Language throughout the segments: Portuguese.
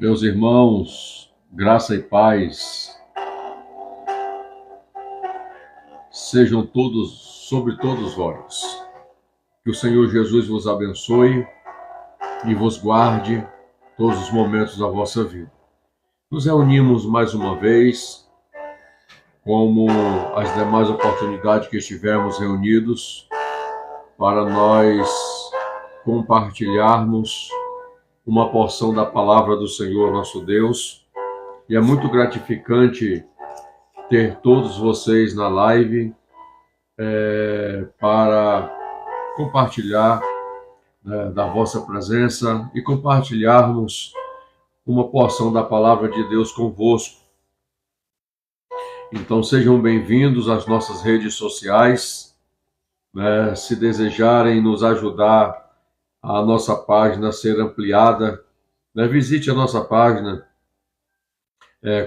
Meus irmãos, graça e paz sejam sobre todos vós. Que o Senhor Jesus vos abençoe e vos guarde todos os momentos da vossa vida. Nos reunimos mais uma vez, como as demais oportunidades que estivemos reunidos, para nós compartilharmos uma porção da palavra do Senhor nosso Deus. E é muito gratificante ter todos vocês na live para compartilhar da vossa presença e compartilharmos uma porção da palavra de Deus convosco. Então sejam bem-vindos às nossas redes sociais. Se desejarem nos ajudar a nossa página ser ampliada, visite a nossa página,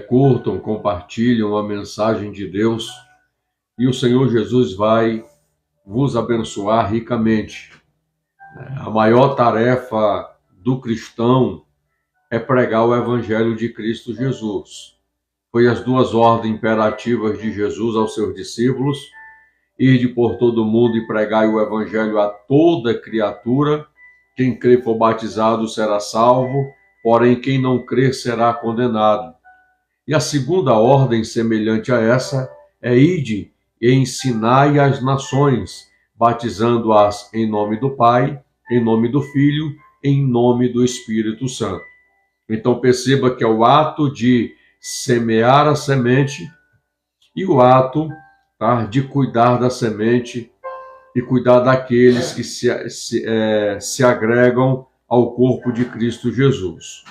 curtam, compartilham a mensagem de Deus e o Senhor Jesus vai vos abençoar ricamente. A maior tarefa do cristão é pregar o Evangelho de Cristo Jesus. Foi as duas ordens imperativas de Jesus aos seus discípulos: ide por todo o mundo e pregai o Evangelho a toda criatura. Quem crer for batizado será salvo, porém quem não crer será condenado. E a segunda ordem, semelhante a essa, é ide e ensinai as nações, batizando-as em nome do Pai, em nome do Filho, em nome do Espírito Santo. Então perceba que é o ato de semear a semente e o ato de cuidar da semente e cuidar daqueles que se agregam ao corpo de Cristo Jesus.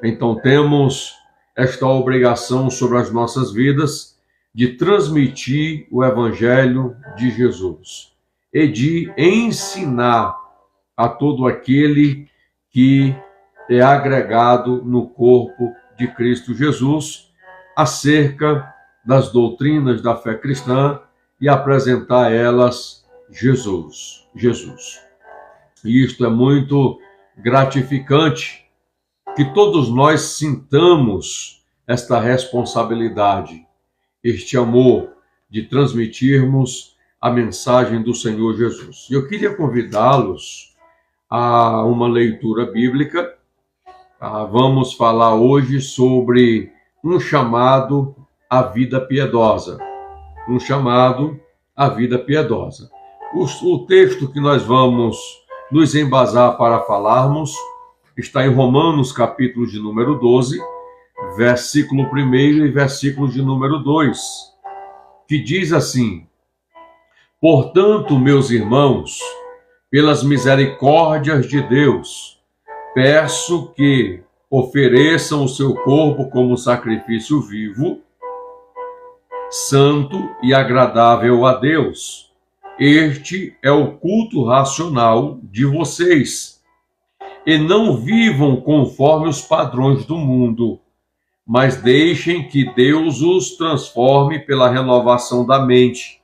Então temos esta obrigação sobre as nossas vidas de transmitir o Evangelho de Jesus e de ensinar a todo aquele que é agregado no corpo de Cristo Jesus acerca das doutrinas da fé cristã e apresentar elas Jesus. E isto é muito gratificante, que todos nós sintamos esta responsabilidade, este amor de transmitirmos a mensagem do Senhor Jesus. E eu queria convidá-los a uma leitura bíblica. Vamos falar hoje sobre um chamado à vida piedosa. Um chamado à vida piedosa. O texto que nós vamos nos embasar para falarmos está em Romanos, capítulo de número 12, versículo 1 e versículo de número 2, que diz assim: portanto, meus irmãos, pelas misericórdias de Deus, peço que ofereçam o seu corpo como sacrifício vivo, santo e agradável a Deus. Este é o culto racional de vocês. E não vivam conforme os padrões do mundo, mas deixem que Deus os transforme pela renovação da mente,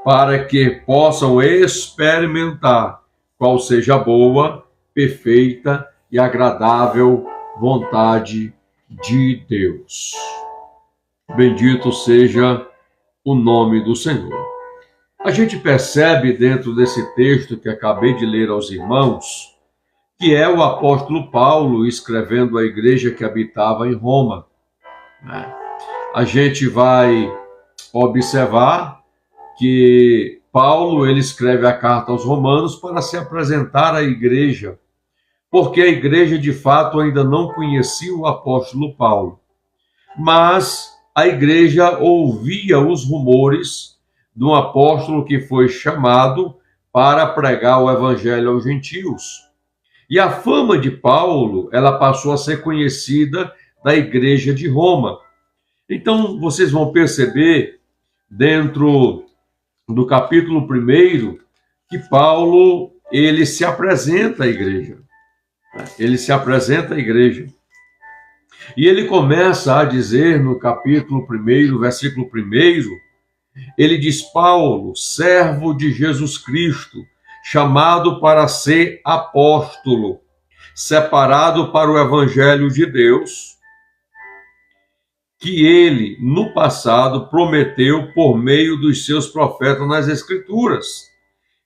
para que possam experimentar qual seja a boa, perfeita e agradável vontade de Deus. Bendito seja o nome do Senhor. A gente percebe dentro desse texto que acabei de ler aos irmãos, que é o apóstolo Paulo escrevendo à igreja que habitava em Roma. A gente vai observar que Paulo ele escreve a carta aos romanos para se apresentar à igreja, porque a igreja de fato ainda não conhecia o apóstolo Paulo. Mas a igreja ouvia os rumores de um apóstolo que foi chamado para pregar o evangelho aos gentios. E a fama de Paulo, ela passou a ser conhecida da igreja de Roma. Então, vocês vão perceber, dentro do capítulo 1, que Paulo, ele se apresenta à igreja. Ele se apresenta à igreja. E ele começa a dizer no capítulo 1, versículo 1, ele diz: Paulo, servo de Jesus Cristo, chamado para ser apóstolo, separado para o evangelho de Deus, que ele, no passado, prometeu por meio dos seus profetas nas Escrituras.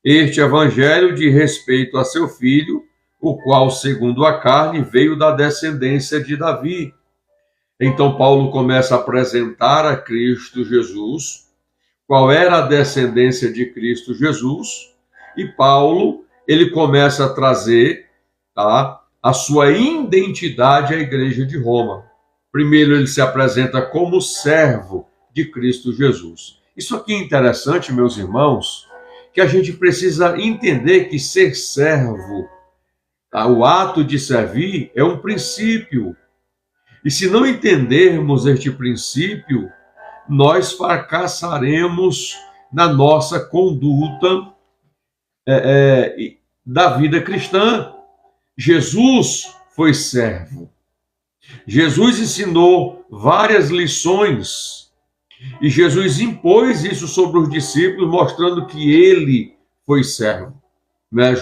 Este evangelho de respeito a seu filho, o qual, segundo a carne, veio da descendência de Davi. Então Paulo começa a apresentar a Cristo Jesus, qual era a descendência de Cristo Jesus, e Paulo, ele começa a trazer, tá, a sua identidade à igreja de Roma. Primeiro ele se apresenta como servo de Cristo Jesus. Isso aqui é interessante, meus irmãos, que a gente precisa entender que ser servo, tá, o ato de servir é um princípio. E se não entendermos este princípio, nós fracassaremos na nossa conduta da vida cristã. Jesus foi servo. Jesus ensinou várias lições e Jesus impôs isso sobre os discípulos, mostrando que ele foi servo.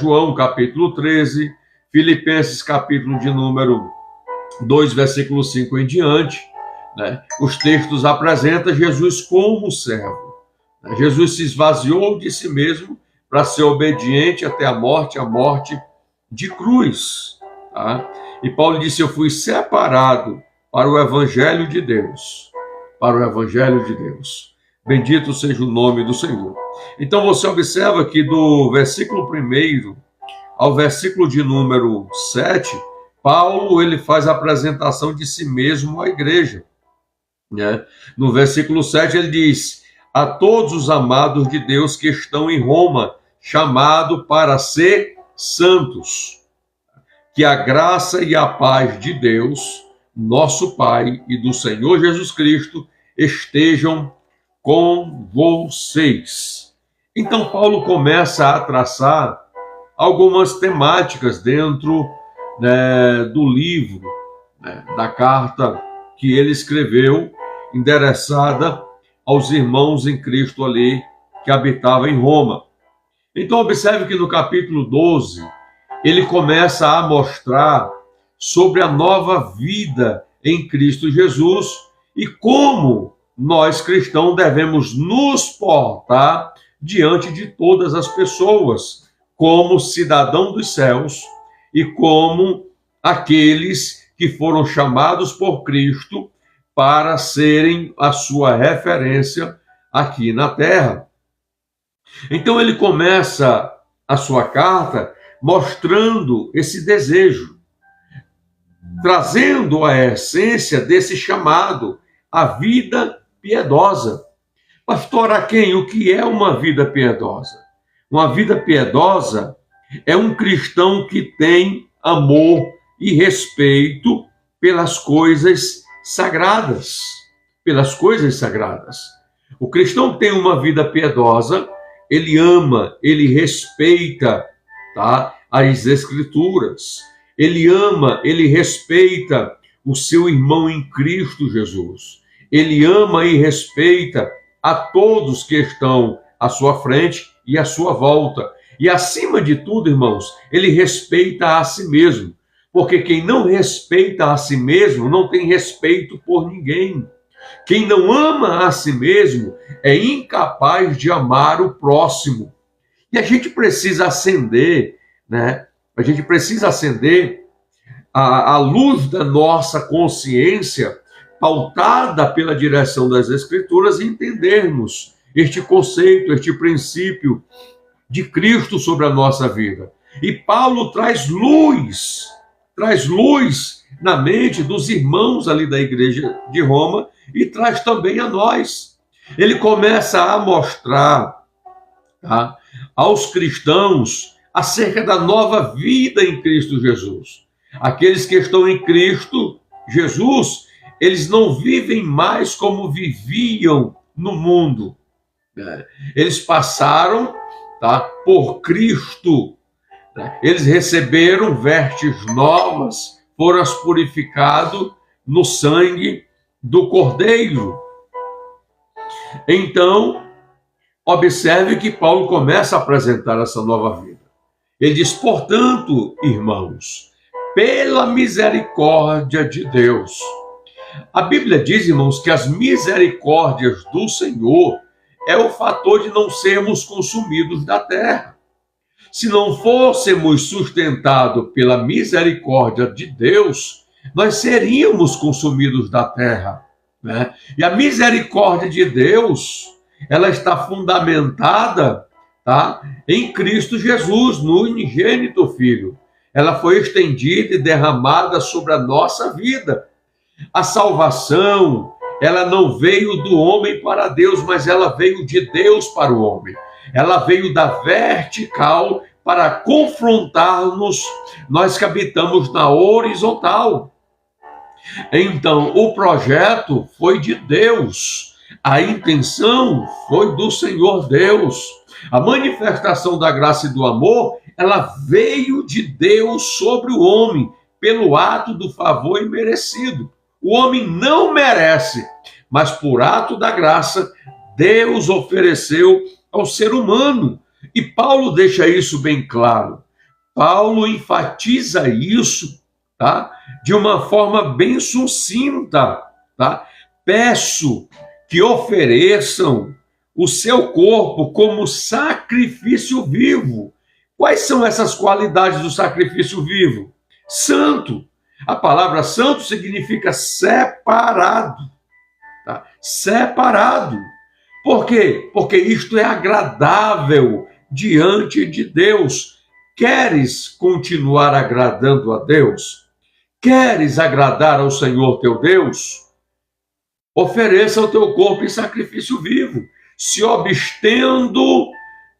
João, capítulo 13, Filipenses, capítulo de número 2, versículo 5 em diante, né? Os textos apresentam Jesus como servo. Jesus se esvaziou de si mesmo para ser obediente até a morte de cruz. Tá? E Paulo disse, eu fui separado para o evangelho de Deus. Para o evangelho de Deus. Bendito seja o nome do Senhor. Então você observa que do versículo 1 ao versículo de número 7, Paulo ele faz a apresentação de si mesmo à igreja. Né? No versículo 7 ele diz, a todos os amados de Deus que estão em Roma, chamado para ser santos, que a graça e a paz de Deus, nosso Pai e do Senhor Jesus Cristo estejam com vocês. Então Paulo começa a traçar algumas temáticas dentro, né, do livro, né, da carta que ele escreveu, endereçada aos irmãos em Cristo ali, que habitavam em Roma. Então observe que no capítulo 12, ele começa a mostrar sobre a nova vida em Cristo Jesus e como nós cristãos devemos nos portar diante de todas as pessoas, como cidadão dos céus e como aqueles que foram chamados por Cristo para serem a sua referência aqui na terra. Então ele começa a sua carta mostrando esse desejo, trazendo a essência desse chamado, a vida piedosa. Pastor Aquém, o que é uma vida piedosa? Uma vida piedosa é um cristão que tem amor e respeito pelas coisas sagradas. Pelas coisas sagradas. O cristão tem uma vida piedosa, ele ama, ele respeita, tá, as Escrituras. Ele ama, ele respeita o seu irmão em Cristo Jesus. Ele ama e respeita a todos que estão à sua frente e à sua volta. E acima de tudo, irmãos, ele respeita a si mesmo. Porque quem não respeita a si mesmo não tem respeito por ninguém. Quem não ama a si mesmo é incapaz de amar o próximo. E a gente precisa acender, né? A gente precisa acender a luz da nossa consciência, pautada pela direção das Escrituras, e entendermos este conceito, este princípio de Cristo sobre a nossa vida. E Paulo traz luz na mente dos irmãos ali da igreja de Roma e traz também a nós. Ele começa a mostrar, tá, aos cristãos acerca da nova vida em Cristo Jesus. Aqueles que estão em Cristo Jesus, eles não vivem mais como viviam no mundo. Eles passaram, tá, por Cristo. Eles receberam vestes novas, foram purificados no sangue do Cordeiro. Então, observe que Paulo começa a apresentar essa nova vida. Ele diz, portanto, irmãos, pela misericórdia de Deus. A Bíblia diz, irmãos, que as misericórdias do Senhor é o fator de não sermos consumidos da terra. Se não fôssemos sustentados pela misericórdia de Deus, nós seríamos consumidos da terra, né? E a misericórdia de Deus, ela está fundamentada, tá, em Cristo Jesus, no unigênito Filho. Ela foi estendida e derramada sobre a nossa vida. A salvação, ela não veio do homem para Deus, mas ela veio de Deus para o homem. Ela veio da vertical para confrontar-nos, nós que habitamos na horizontal. Então, o projeto foi de Deus, a intenção foi do Senhor Deus. A manifestação da graça e do amor, ela veio de Deus sobre o homem, pelo ato do favor imerecido. O homem não merece, mas por ato da graça, Deus ofereceu ao ser humano. E Paulo deixa isso bem claro. Paulo enfatiza isso, tá, de uma forma bem sucinta, tá? Peço que ofereçam o seu corpo como sacrifício vivo. Quais são essas qualidades do sacrifício vivo? Santo. A palavra santo significa separado, tá? Separado. Por quê? Porque isto é agradável diante de Deus. Queres continuar agradando a Deus? Queres agradar ao Senhor teu Deus? Ofereça o teu corpo em sacrifício vivo, se abstendo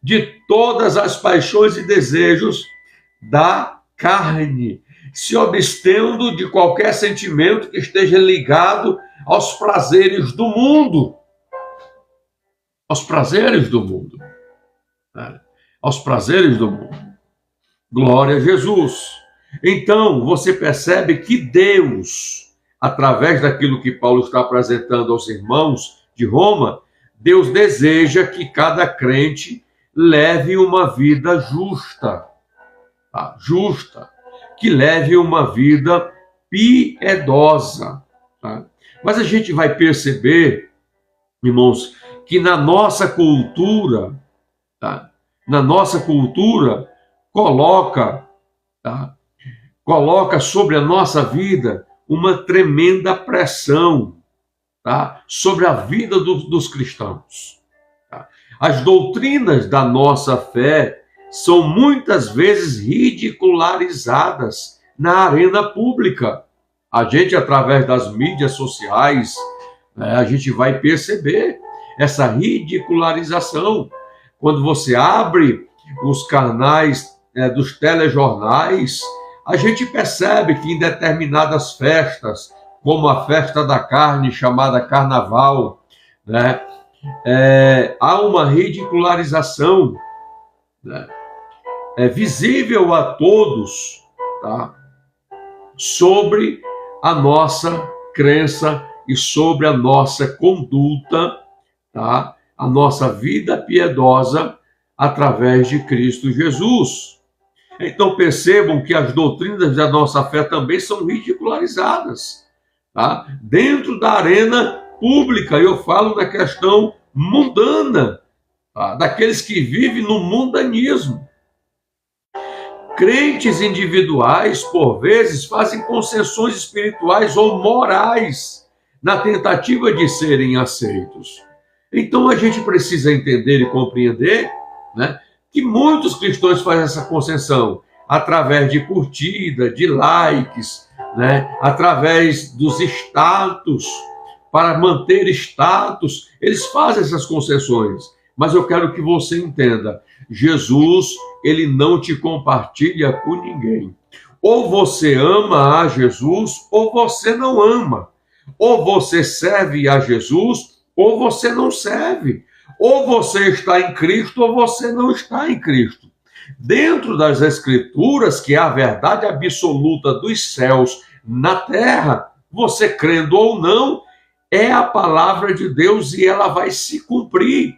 de todas as paixões e desejos da carne, se abstendo de qualquer sentimento que esteja ligado aos prazeres do mundo. Aos prazeres do mundo. Aos prazeres do mundo. Glória a Jesus. Então, você percebe que Deus, através daquilo que Paulo está apresentando aos irmãos de Roma, Deus deseja que cada crente leve uma vida justa. Tá? Justa. Que leve uma vida piedosa. Tá? Mas a gente vai perceber, irmãos, que na nossa cultura, tá? Na nossa cultura, coloca sobre a nossa vida uma tremenda pressão, tá? Sobre a vida dos cristãos. Tá? As doutrinas da nossa fé são muitas vezes ridicularizadas na arena pública. A gente, através das mídias sociais, a gente vai perceber essa ridicularização. Quando você abre os canais dos telejornais, a gente percebe que em determinadas festas, como a festa da carne, chamada Carnaval, né, há uma ridicularização, né, visível a todos, tá, sobre a nossa crença e sobre a nossa conduta, tá, a nossa vida piedosa através de Cristo Jesus. Então percebam que as doutrinas da nossa fé também são ridicularizadas, tá? Dentro da arena pública. Eu falo da questão mundana, tá? Daqueles que vivem no mundanismo. Crentes individuais, por vezes, fazem concessões espirituais ou morais na tentativa de serem aceitos. Então a gente precisa entender e compreender, né, que muitos cristãos fazem essa concessão através de curtida, de likes, né, através dos status, para manter status, eles fazem essas concessões. Mas eu quero que você entenda, Jesus, ele não te compartilha com ninguém. Ou você ama a Jesus, ou você não ama. Ou você serve a Jesus, ou você não serve. Ou você está em Cristo, ou você não está em Cristo. Dentro das Escrituras, que é a verdade absoluta dos céus na terra, você crendo ou não, é a palavra de Deus e ela vai se cumprir.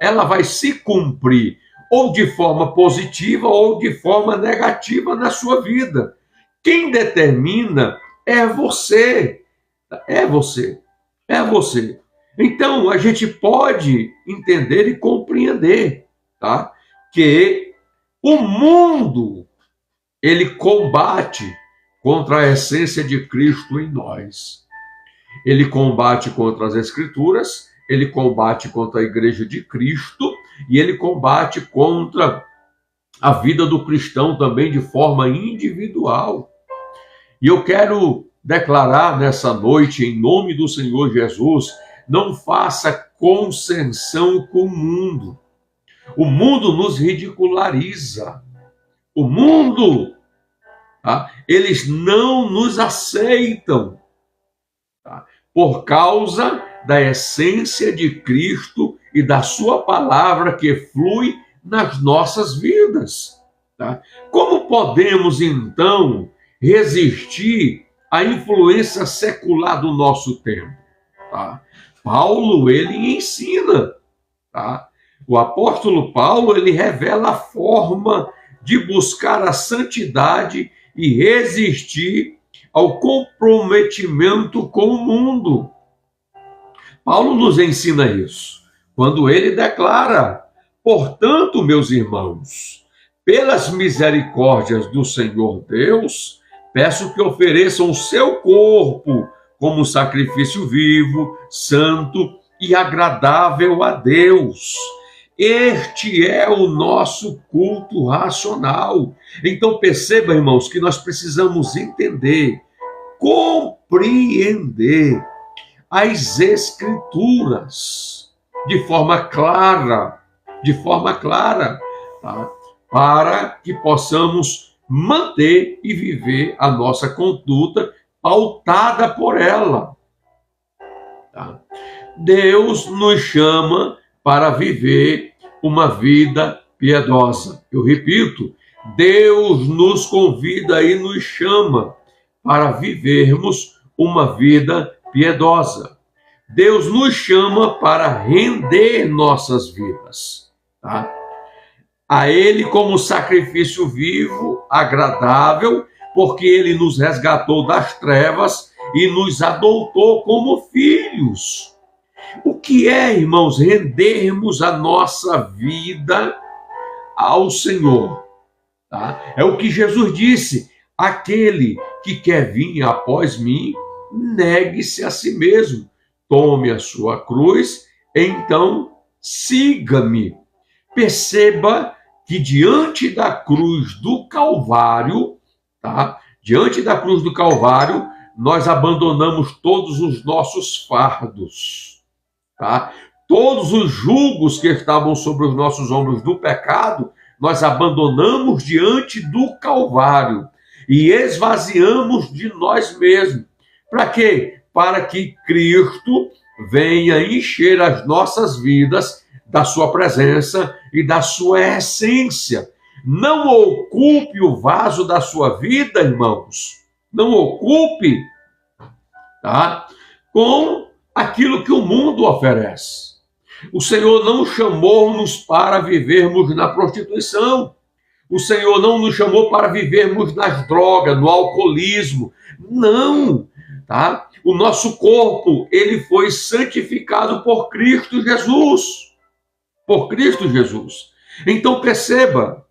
Ela vai se cumprir, ou de forma positiva ou de forma negativa na sua vida. Quem determina é você. É você. É você. Então, a gente pode entender e compreender, tá? Que o mundo, ele combate contra a essência de Cristo em nós. Ele combate contra as Escrituras, ele combate contra a Igreja de Cristo e ele combate contra a vida do cristão também de forma individual. E eu quero declarar nessa noite, em nome do Senhor Jesus, não faça concessão com o mundo. O mundo nos ridiculariza. O mundo, tá? Eles não nos aceitam, tá? Por causa da essência de Cristo e da sua palavra que flui nas nossas vidas, tá? Como podemos, então, resistir à influência secular do nosso tempo? Tá? Paulo, ele ensina, tá? O apóstolo Paulo, ele revela a forma de buscar a santidade e resistir ao comprometimento com o mundo. Paulo nos ensina isso, quando ele declara: portanto, meus irmãos, pelas misericórdias do Senhor Deus, peço que ofereçam o seu corpo como sacrifício vivo, santo e agradável a Deus. Este é o nosso culto racional. Então perceba, irmãos, que nós precisamos entender, compreender as Escrituras de forma clara, tá? Para que possamos manter e viver a nossa conduta pautada por ela. Tá? Deus nos chama para viver uma vida piedosa. Eu repito, Deus nos convida e nos chama para vivermos uma vida piedosa. Deus nos chama para render nossas vidas, tá? A Ele como sacrifício vivo, agradável, porque Ele nos resgatou das trevas e nos adotou como filhos. O que é, irmãos, rendermos a nossa vida ao Senhor? Tá? É o que Jesus disse: aquele que quer vir após mim, negue-se a si mesmo, tome a sua cruz, então siga-me. Perceba que diante da cruz do Calvário, tá? Diante da cruz do Calvário, nós abandonamos todos os nossos fardos, tá? Todos os julgos que estavam sobre os nossos ombros do pecado, nós abandonamos diante do Calvário e esvaziamos de nós mesmos. Para quê? Para que Cristo venha encher as nossas vidas da sua presença e da sua essência. Não ocupe o vaso da sua vida, irmãos. Não ocupe, tá? Com aquilo que o mundo oferece. O Senhor não chamou-nos para vivermos na prostituição. O Senhor não nos chamou para vivermos nas drogas, no alcoolismo. Não, tá? O nosso corpo, ele foi santificado por Cristo Jesus. Por Cristo Jesus. Então perceba,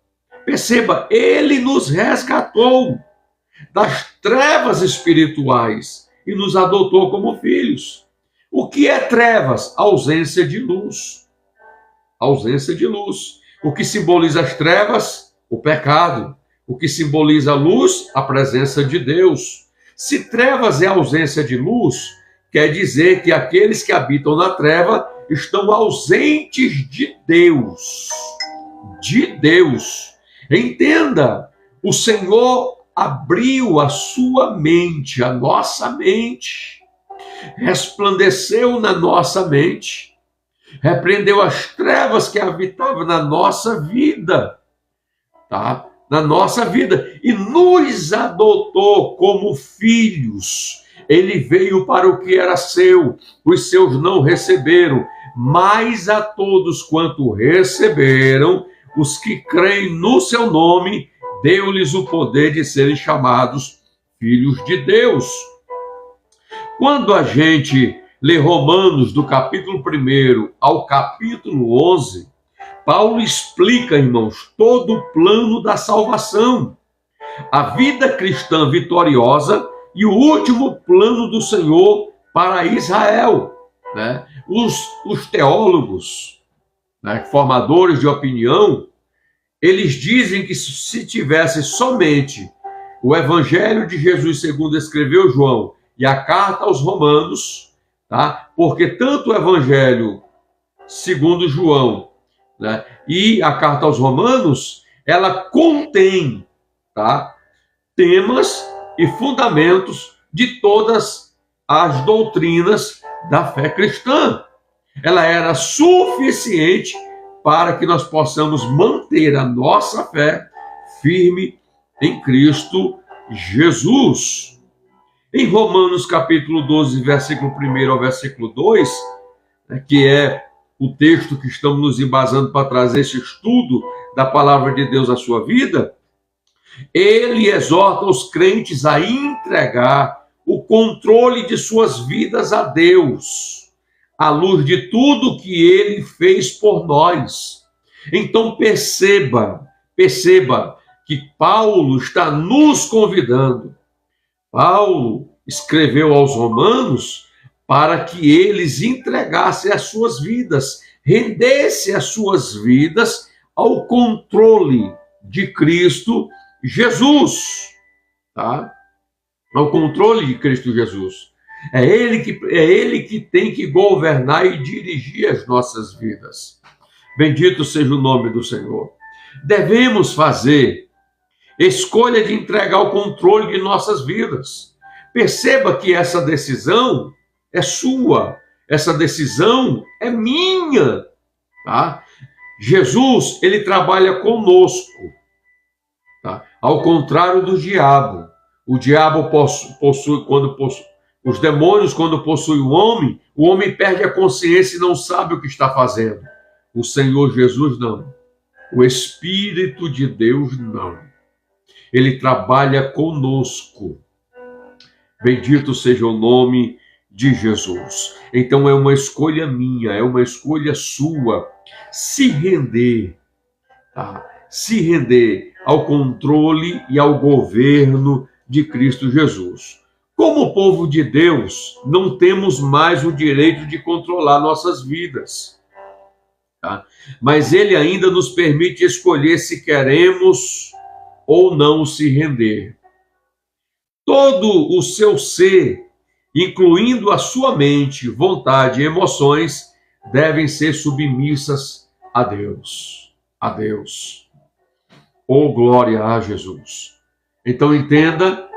Ele nos resgatou das trevas espirituais e nos adotou como filhos. O que é trevas? Ausência de luz. Ausência de luz. O que simboliza as trevas? O pecado. O que simboliza a luz? A presença de Deus. Se trevas é ausência de luz, quer dizer que aqueles que habitam na treva estão ausentes de Deus. De Deus. Entenda, o Senhor abriu a sua mente, a nossa mente, resplandeceu na nossa mente, repreendeu as trevas que habitavam na nossa vida, tá? Na nossa vida, e nos adotou como filhos. Ele veio para o que era seu, os seus não receberam, mas a todos quanto receberam, os que creem no seu nome, deu-lhes o poder de serem chamados filhos de Deus. Quando a gente lê Romanos, do capítulo 1 ao capítulo 11, Paulo explica, irmãos, todo o plano da salvação, a vida cristã vitoriosa e o último plano do Senhor para Israel. Né? Os teólogos, né, formadores de opinião, eles dizem que se tivesse somente o Evangelho de Jesus segundo escreveu João e a carta aos Romanos, tá? Porque tanto o Evangelho segundo João, né, e a carta aos Romanos, ela contém, tá, temas e fundamentos de todas as doutrinas da fé cristã. Ela era suficiente para que nós possamos manter a nossa fé firme em Cristo Jesus. Em Romanos capítulo 12, versículo 1 ao versículo 2, né, que é o texto que estamos nos embasando para trazer esse estudo da palavra de Deus à sua vida, ele exorta os crentes a entregar o controle de suas vidas a Deus, à luz de tudo que ele fez por nós. Então perceba que Paulo está nos convidando. Paulo escreveu aos Romanos para que eles entregassem as suas vidas, rendessem as suas vidas ao controle de Cristo Jesus, tá? Ao controle de Cristo Jesus. É ele que tem que governar e dirigir as nossas vidas. Bendito seja o nome do Senhor. Devemos fazer escolha de entregar o controle de nossas vidas. Perceba que essa decisão é sua, essa decisão é minha, tá? Jesus, ele trabalha conosco, tá? Ao contrário do diabo. O diabo possui os demônios, quando possuem o homem perde a consciência e não sabe o que está fazendo. O Senhor Jesus não. O Espírito de Deus não. Ele trabalha conosco. Bendito seja o nome de Jesus. Então é uma escolha minha, é uma escolha sua se render, tá? Se render ao controle e ao governo de Cristo Jesus. Como povo de Deus, não temos mais o direito de controlar nossas vidas, tá? Mas ele ainda nos permite escolher se queremos ou não se render. Todo o seu ser, incluindo a sua mente, vontade e emoções, devem ser submissas a Deus. A Deus. Oh, glória a Jesus. Então entenda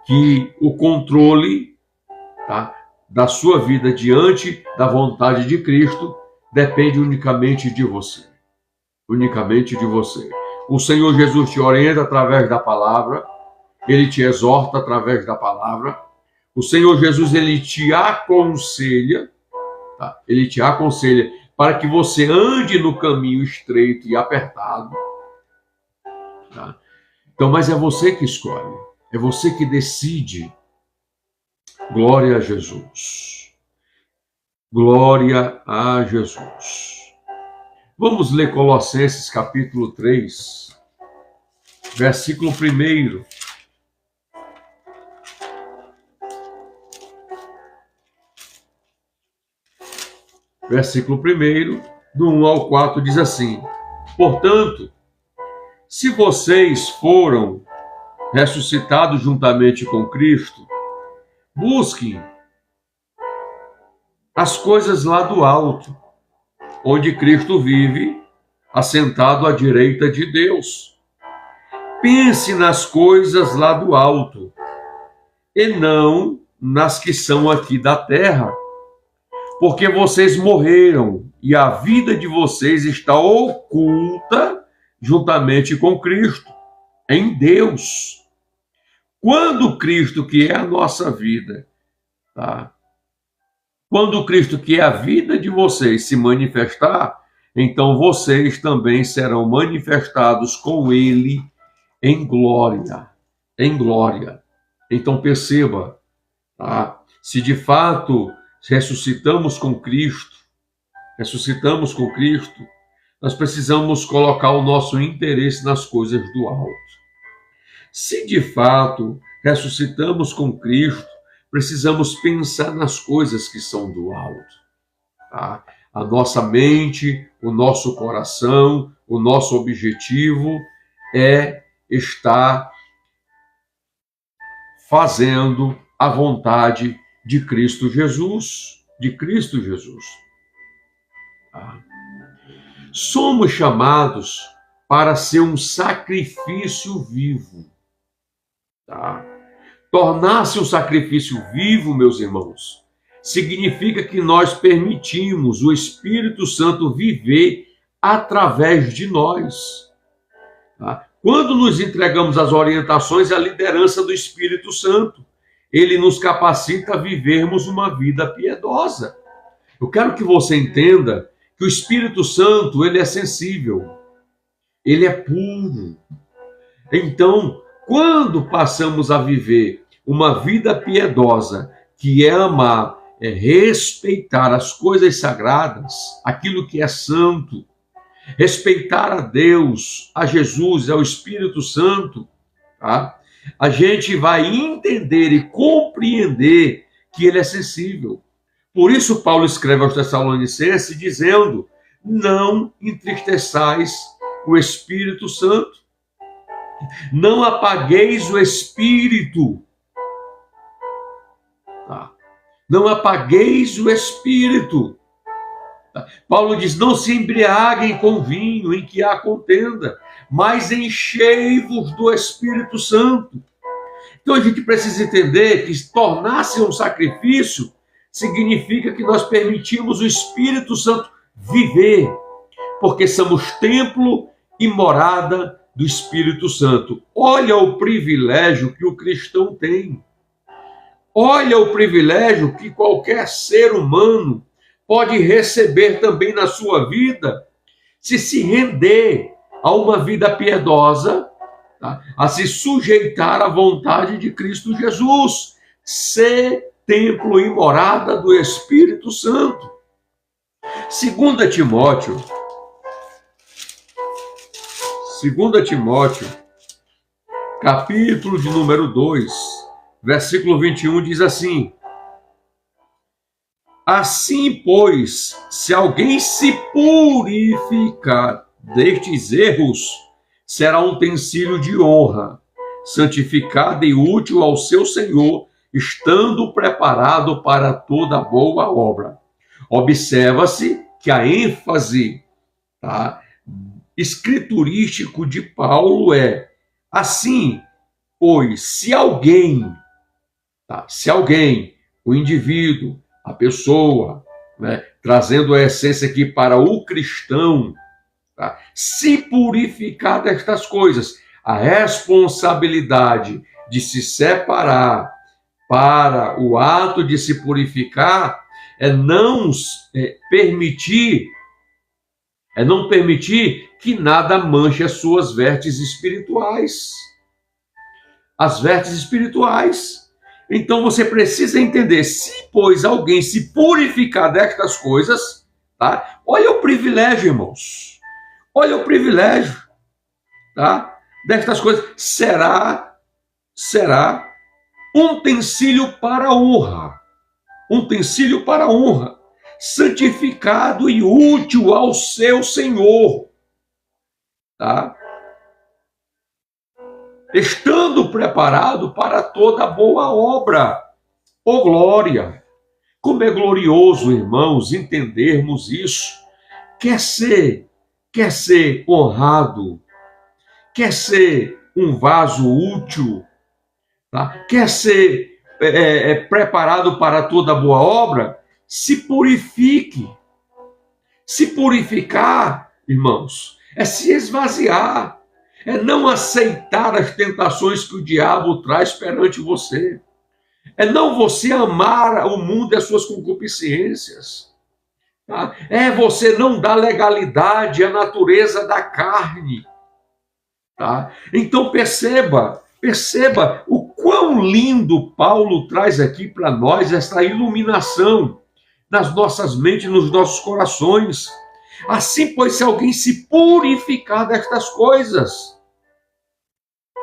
que o controle, tá, da sua vida diante da vontade de Cristo depende unicamente de você. Unicamente de você. O Senhor Jesus te orienta através da palavra, ele te exorta através da palavra. O Senhor Jesus, ele te aconselha, tá? Ele te aconselha para que você ande no caminho estreito e apertado, tá? Então, mas é você que escolhe, é você que decide. Glória a Jesus. Glória a Jesus. Vamos ler Colossenses capítulo 3, versículo 1. Versículo 1, do 1 ao 4, diz assim: portanto, se vocês foram ressuscitados juntamente com Cristo, busquem as coisas lá do alto, onde Cristo vive, assentado à direita de Deus. Pense nas coisas lá do alto, e não nas que são aqui da terra, porque vocês morreram e a vida de vocês está oculta juntamente com Cristo, em Deus. Quando Cristo, que é a nossa vida, tá? Quando Cristo, que é a vida de vocês, se manifestar, então vocês também serão manifestados com Ele em glória, em glória, Então perceba, tá? Se de fato ressuscitamos com Cristo, nós precisamos colocar o nosso interesse nas coisas do alto. Se de fato ressuscitamos com Cristo, precisamos pensar nas coisas que são do alto. Tá? A nossa mente, o nosso coração, o nosso objetivo é estar fazendo a vontade de Cristo Jesus. Tá? Somos chamados para ser um sacrifício vivo. Tá? Tornar-se um sacrifício vivo, meus irmãos, significa que nós permitimos o Espírito Santo viver através de nós. Tá? Quando nos entregamos às orientações e à liderança do Espírito Santo, ele nos capacita a vivermos uma vida piedosa. Eu quero que você entenda que o Espírito Santo, ele é sensível, ele é puro. Então, quando passamos a viver uma vida piedosa, que é amar, é respeitar as coisas sagradas, aquilo que é santo, respeitar a Deus, a Jesus, ao Espírito Santo, tá? A gente vai entender e compreender que ele é sensível. Por isso Paulo escreve aos Tessalonicenses dizendo: não entristeçais o Espírito Santo, não apagueis o Espírito. Tá? Não apagueis o Espírito. Tá? Paulo diz: não se embriaguem com vinho em que há contenda, mas enchei-vos do Espírito Santo. Então a gente precisa entender que tornar-se um sacrifício significa que nós permitimos o Espírito Santo viver, porque somos templo e morada do Espírito Santo. Olha o privilégio que o cristão tem. Olha o privilégio que qualquer ser humano pode receber também na sua vida, se render a uma vida piedosa, tá? A se sujeitar à vontade de Cristo Jesus, ser templo e morada do Espírito Santo. 2 Timóteo, capítulo de número 2, versículo 21, diz assim: assim, pois, se alguém se purificar destes erros, será um utensílio de honra, santificado e útil ao seu Senhor, estando preparado para toda boa obra. Observa-se que a ênfase, tá, escriturístico de Paulo é: assim, pois, se alguém, o indivíduo, a pessoa, né, trazendo a essência aqui para o cristão, tá, se purificar destas coisas, a responsabilidade de se separar para o ato de se purificar é não permitir que nada manche as suas vestes espirituais. As vestes espirituais. Então você precisa entender: se, pois, alguém se purificar destas coisas, tá? Olha o privilégio, irmãos. Olha o privilégio, tá? Destas coisas, será um utensílio para a honra. Utensílio para a honra, santificado e útil ao seu Senhor, tá? Estando preparado para toda boa obra. Ô glória! Como é glorioso, irmãos, entendermos isso. Quer ser honrado, quer ser um vaso útil, tá? Quer ser preparado para toda boa obra, se purifique. Se purificar, irmãos, é se esvaziar, é não aceitar as tentações que o diabo traz perante você, é não você amar o mundo e as suas concupiscências, tá? É você não dar legalidade à natureza da carne, tá? Então perceba o Quão lindo Paulo traz aqui para nós esta iluminação nas nossas mentes, nos nossos corações. Assim, pois, se alguém se purificar destas coisas,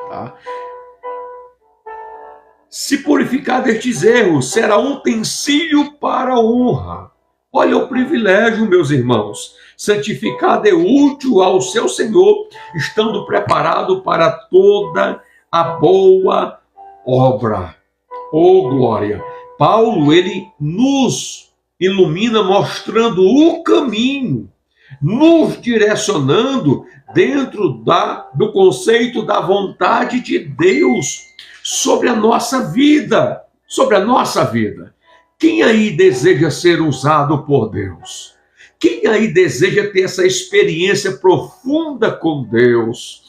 tá? Se purificar destes erros, será utensílio para a honra. Olha o privilégio, meus irmãos. Santificado é útil ao seu Senhor, estando preparado para toda a boa obra. Oh, glória! Paulo, ele nos ilumina mostrando o caminho, nos direcionando dentro do conceito da vontade de Deus sobre a nossa vida, Quem aí deseja ser usado por Deus? Quem aí deseja ter essa experiência profunda com Deus?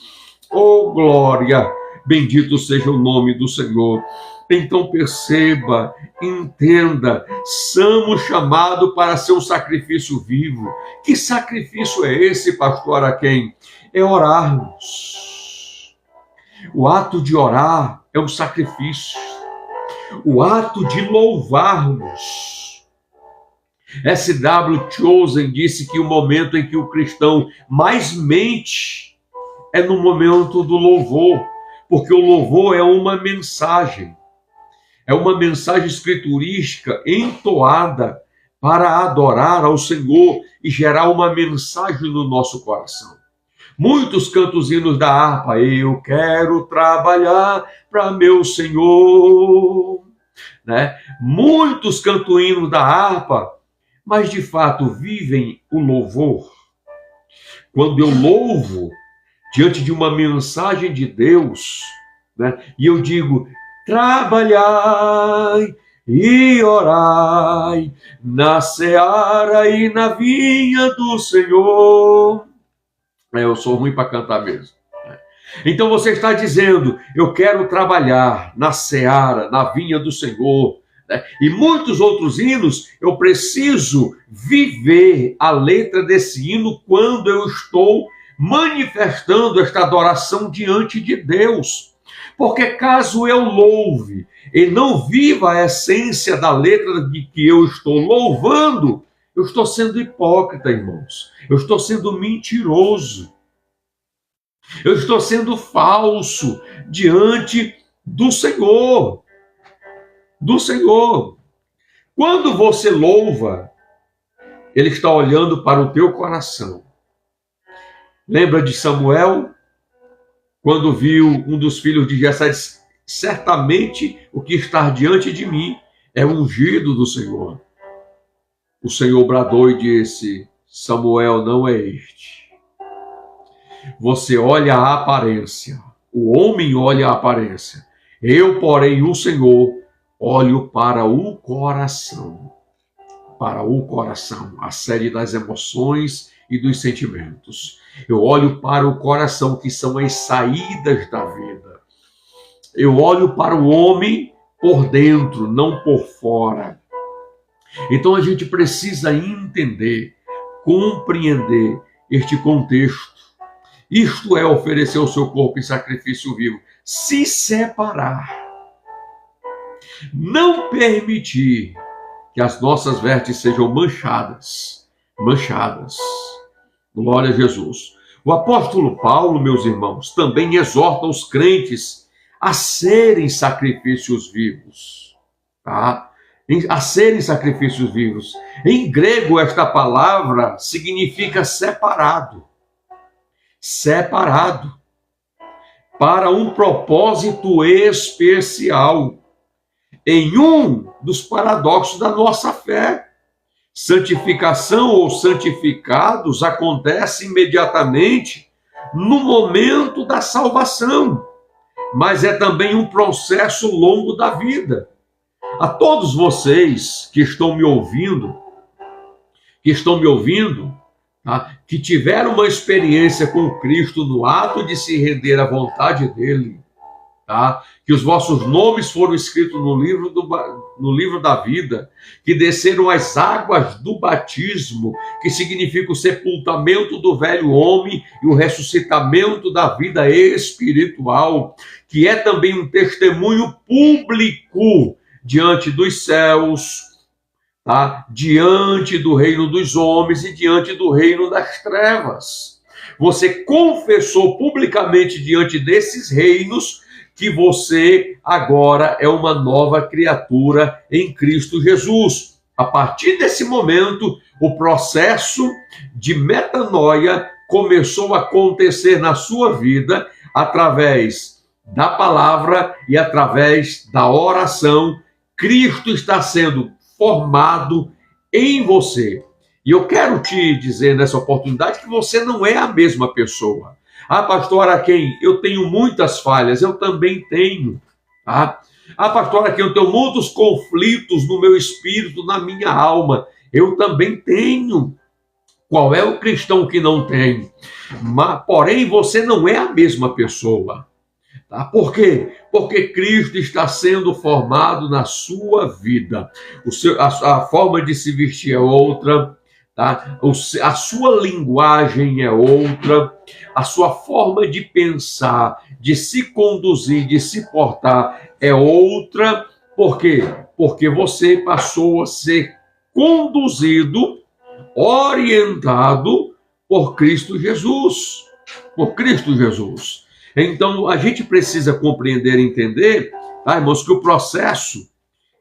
Oh, glória! Bendito seja o nome do Senhor. Então perceba, entenda, somos chamados para ser um sacrifício vivo. Que sacrifício é esse, pastor Araquém? É orarmos. O ato de orar é um sacrifício. O ato de louvarmos. S.W. Chosen disse que o momento em que o cristão mais mente é no momento do louvor, porque o louvor é uma mensagem escriturística entoada para adorar ao Senhor e gerar uma mensagem no nosso coração. Muitos cantam os hinos da harpa, eu quero trabalhar para meu Senhor, né? Muitos cantam o hino da harpa, mas de fato vivem o louvor. Quando eu louvo diante de uma mensagem de Deus, né? E eu digo, trabalhai e orai na seara e na vinha do Senhor. Eu sou ruim para cantar mesmo. Então você está dizendo, eu quero trabalhar na seara, na vinha do Senhor. E muitos outros hinos, eu preciso viver a letra desse hino quando eu estou manifestando esta adoração diante de Deus. Porque caso eu louve e não viva a essência da letra de que eu estou louvando, eu estou sendo hipócrita, irmãos. Eu estou sendo mentiroso. Eu estou sendo falso diante do Senhor. Quando você louva, Ele está olhando para o teu coração. Lembra de Samuel? Quando viu um dos filhos de Jessé, disse, certamente o que está diante de mim é ungido do Senhor. O Senhor bradou e disse, Samuel não é este. Você olha a aparência, o homem olha a aparência. Eu, porém, o Senhor, olho para o coração. Para o coração, a sede das emoções e dos sentimentos. Eu olho para o coração, que são as saídas da vida. Eu olho para o homem por dentro, não por fora. Então a gente precisa entender, compreender este contexto. Isto é oferecer o seu corpo em sacrifício vivo. Se separar. Não permitir que as nossas vestes sejam manchadas. Glória a Jesus. O apóstolo Paulo, meus irmãos, também exorta os crentes a serem sacrifícios vivos. Tá? A serem sacrifícios vivos. Em grego, esta palavra significa separado. Separado. Para um propósito especial. Em um dos paradoxos da nossa fé. Santificação ou santificados acontece imediatamente no momento da salvação. Mas é também um processo longo da vida. A todos vocês que estão me ouvindo, tá? Que tiveram uma experiência com Cristo no ato de se render à vontade dele, tá? Que os vossos nomes foram escritos no livro da vida, que desceram as águas do batismo, que significa o sepultamento do velho homem e o ressuscitamento da vida espiritual, que é também um testemunho público diante dos céus, tá? Diante do reino dos homens e diante do reino das trevas. Você confessou publicamente diante desses reinos que você agora é uma nova criatura em Cristo Jesus. A partir desse momento, o processo de metanoia começou a acontecer na sua vida através da palavra e através da oração. Cristo está sendo formado em você. E eu quero te dizer nessa oportunidade que você não é a mesma pessoa. Ah, pastor Araquém, eu tenho muitas falhas, eu também tenho. Tá? Ah, pastor Araquém, eu tenho muitos conflitos no meu espírito, na minha alma. Eu também tenho. Qual é o cristão que não tem? Porém, você não é a mesma pessoa. Tá? Por quê? Porque Cristo está sendo formado na sua vida. A forma de se vestir é outra. Tá? A sua linguagem é outra, a sua forma de pensar, de se conduzir, de se portar é outra. Por quê? Porque você passou a ser conduzido, orientado por Cristo Jesus. Por Cristo Jesus. Então, a gente precisa compreender e entender, tá, irmãos, que o processo,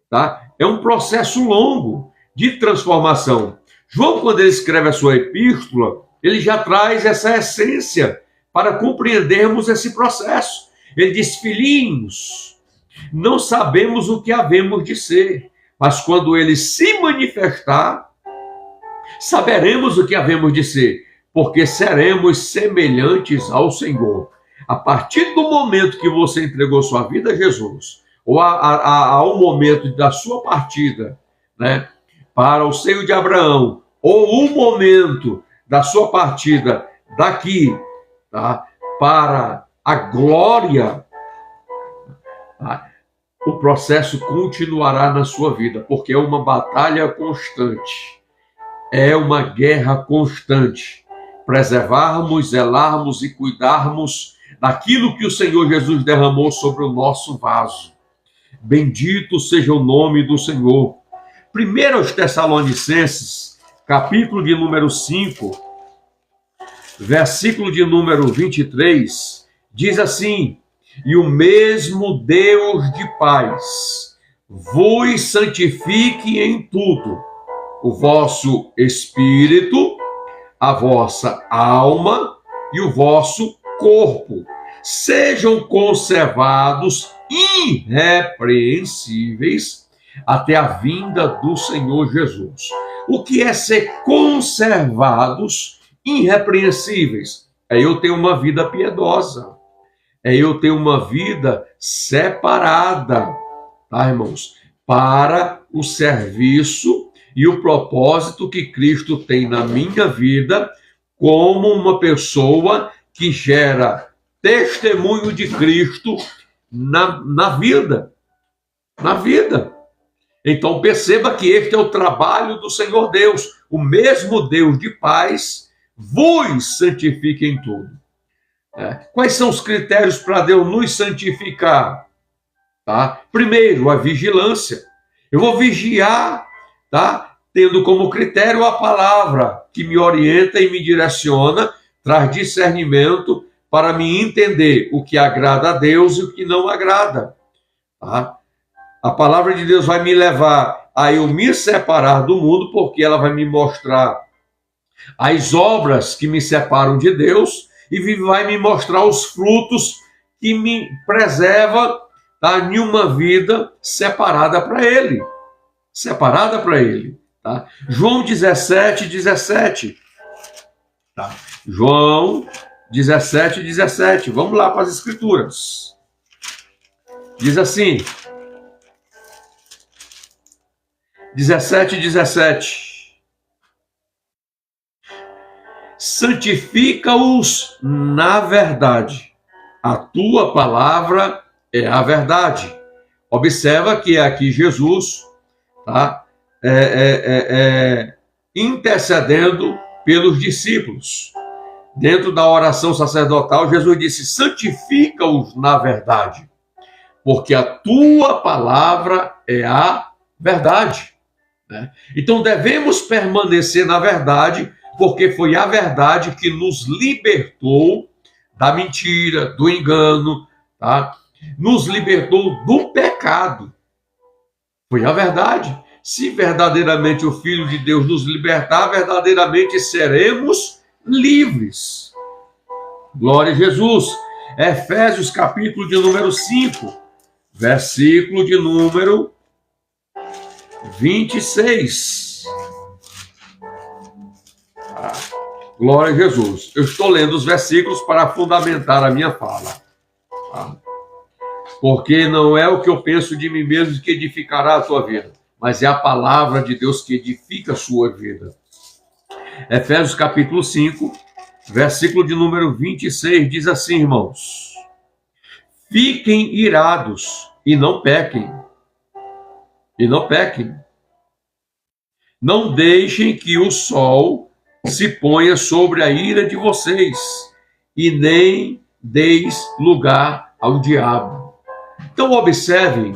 tá, é um processo longo de transformação. João, quando ele escreve a sua epístola, ele já traz essa essência para compreendermos esse processo. Ele diz: filhinhos, não sabemos o que havemos de ser, mas quando ele se manifestar, saberemos o que havemos de ser, porque seremos semelhantes ao Senhor. A partir do momento que você entregou sua vida a Jesus, ou ao momento da sua partida, né, para o seio de Abraão, ou o momento da sua partida daqui, tá, para a glória, tá, o processo continuará na sua vida, porque é uma batalha constante, é uma guerra constante. Preservarmos, zelarmos e cuidarmos daquilo que o Senhor Jesus derramou sobre o nosso vaso. Bendito seja o nome do Senhor. 1 aos Tessalonicenses, capítulo de número 5, versículo de número 23, diz assim: e o mesmo Deus de paz vos santifique em tudo, o vosso espírito, a vossa alma e o vosso corpo, sejam conservados irrepreensíveis até a vinda do Senhor Jesus. O que é ser conservados irrepreensíveis? É eu ter uma vida piedosa, é eu ter uma vida separada, tá, irmãos? Para o serviço e o propósito que Cristo tem na minha vida, como uma pessoa que gera testemunho de Cristo na vida. Na vida. Então perceba que este é o trabalho do Senhor Deus. O mesmo Deus de paz vos santifique em tudo. Quais são os critérios para Deus nos santificar? Tá? Primeiro, a vigilância. Eu vou vigiar, tá? Tendo como critério a palavra que me orienta e me direciona, traz discernimento para me entender o que agrada a Deus e o que não agrada. Tá? A palavra de Deus vai me levar a eu me separar do mundo, porque ela vai me mostrar as obras que me separam de Deus e vai me mostrar os frutos que me preserva, tá, em uma vida separada para Ele. Separada para Ele. Tá? João 17, 17. Tá? João 17, 17. Vamos lá para as Escrituras. Diz assim, 17, 17. Santifica-os na verdade. A tua palavra é a verdade. Observa que aqui Jesus está intercedendo pelos discípulos. Dentro da oração sacerdotal, Jesus disse: santifica-os na verdade, porque a tua palavra é a verdade. Então devemos permanecer na verdade, porque foi a verdade que nos libertou da mentira, do engano, tá? Nos libertou do pecado. Foi a verdade. Se verdadeiramente o Filho de Deus nos libertar, verdadeiramente seremos livres. Glória a Jesus. Efésios capítulo de número 5, versículo de número 26. Glória a Jesus. Eu estou lendo os versículos para fundamentar a minha fala. Porque não é o que eu penso de mim mesmo que edificará a tua vida, mas é a palavra de Deus que edifica a sua vida. Efésios capítulo 5, versículo de número 26, diz assim, irmãos: fiquem irados e não pequem. E não pequem. Não deixem que o sol se ponha sobre a ira de vocês, e nem deis lugar ao diabo. Então observem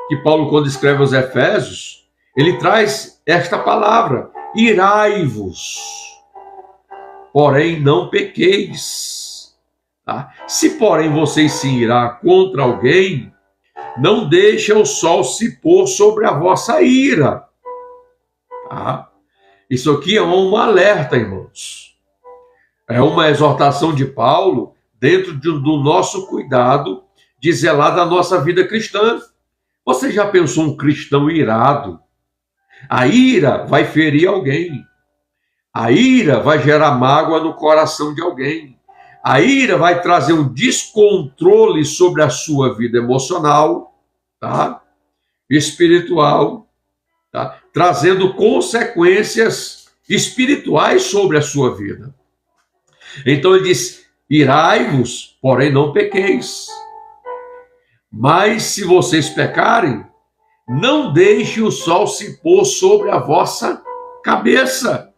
que Paulo, quando escreve aos Efésios, ele traz esta palavra: irai-vos, porém não pequeis. Se porém vocês se irá contra alguém, não deixe o sol se pôr sobre a vossa ira. Isso aqui é um alerta, irmãos. É uma exortação de Paulo dentro do nosso cuidado de zelar da nossa vida cristã. Você já pensou um cristão irado? A ira vai ferir alguém. A ira vai gerar mágoa no coração de alguém. A ira vai trazer um descontrole sobre a sua vida emocional, espiritual, trazendo consequências espirituais sobre a sua vida. Então ele diz: irai-vos, porém não pequeis. Mas se vocês pecarem, não deixe o sol se pôr sobre a vossa cabeça,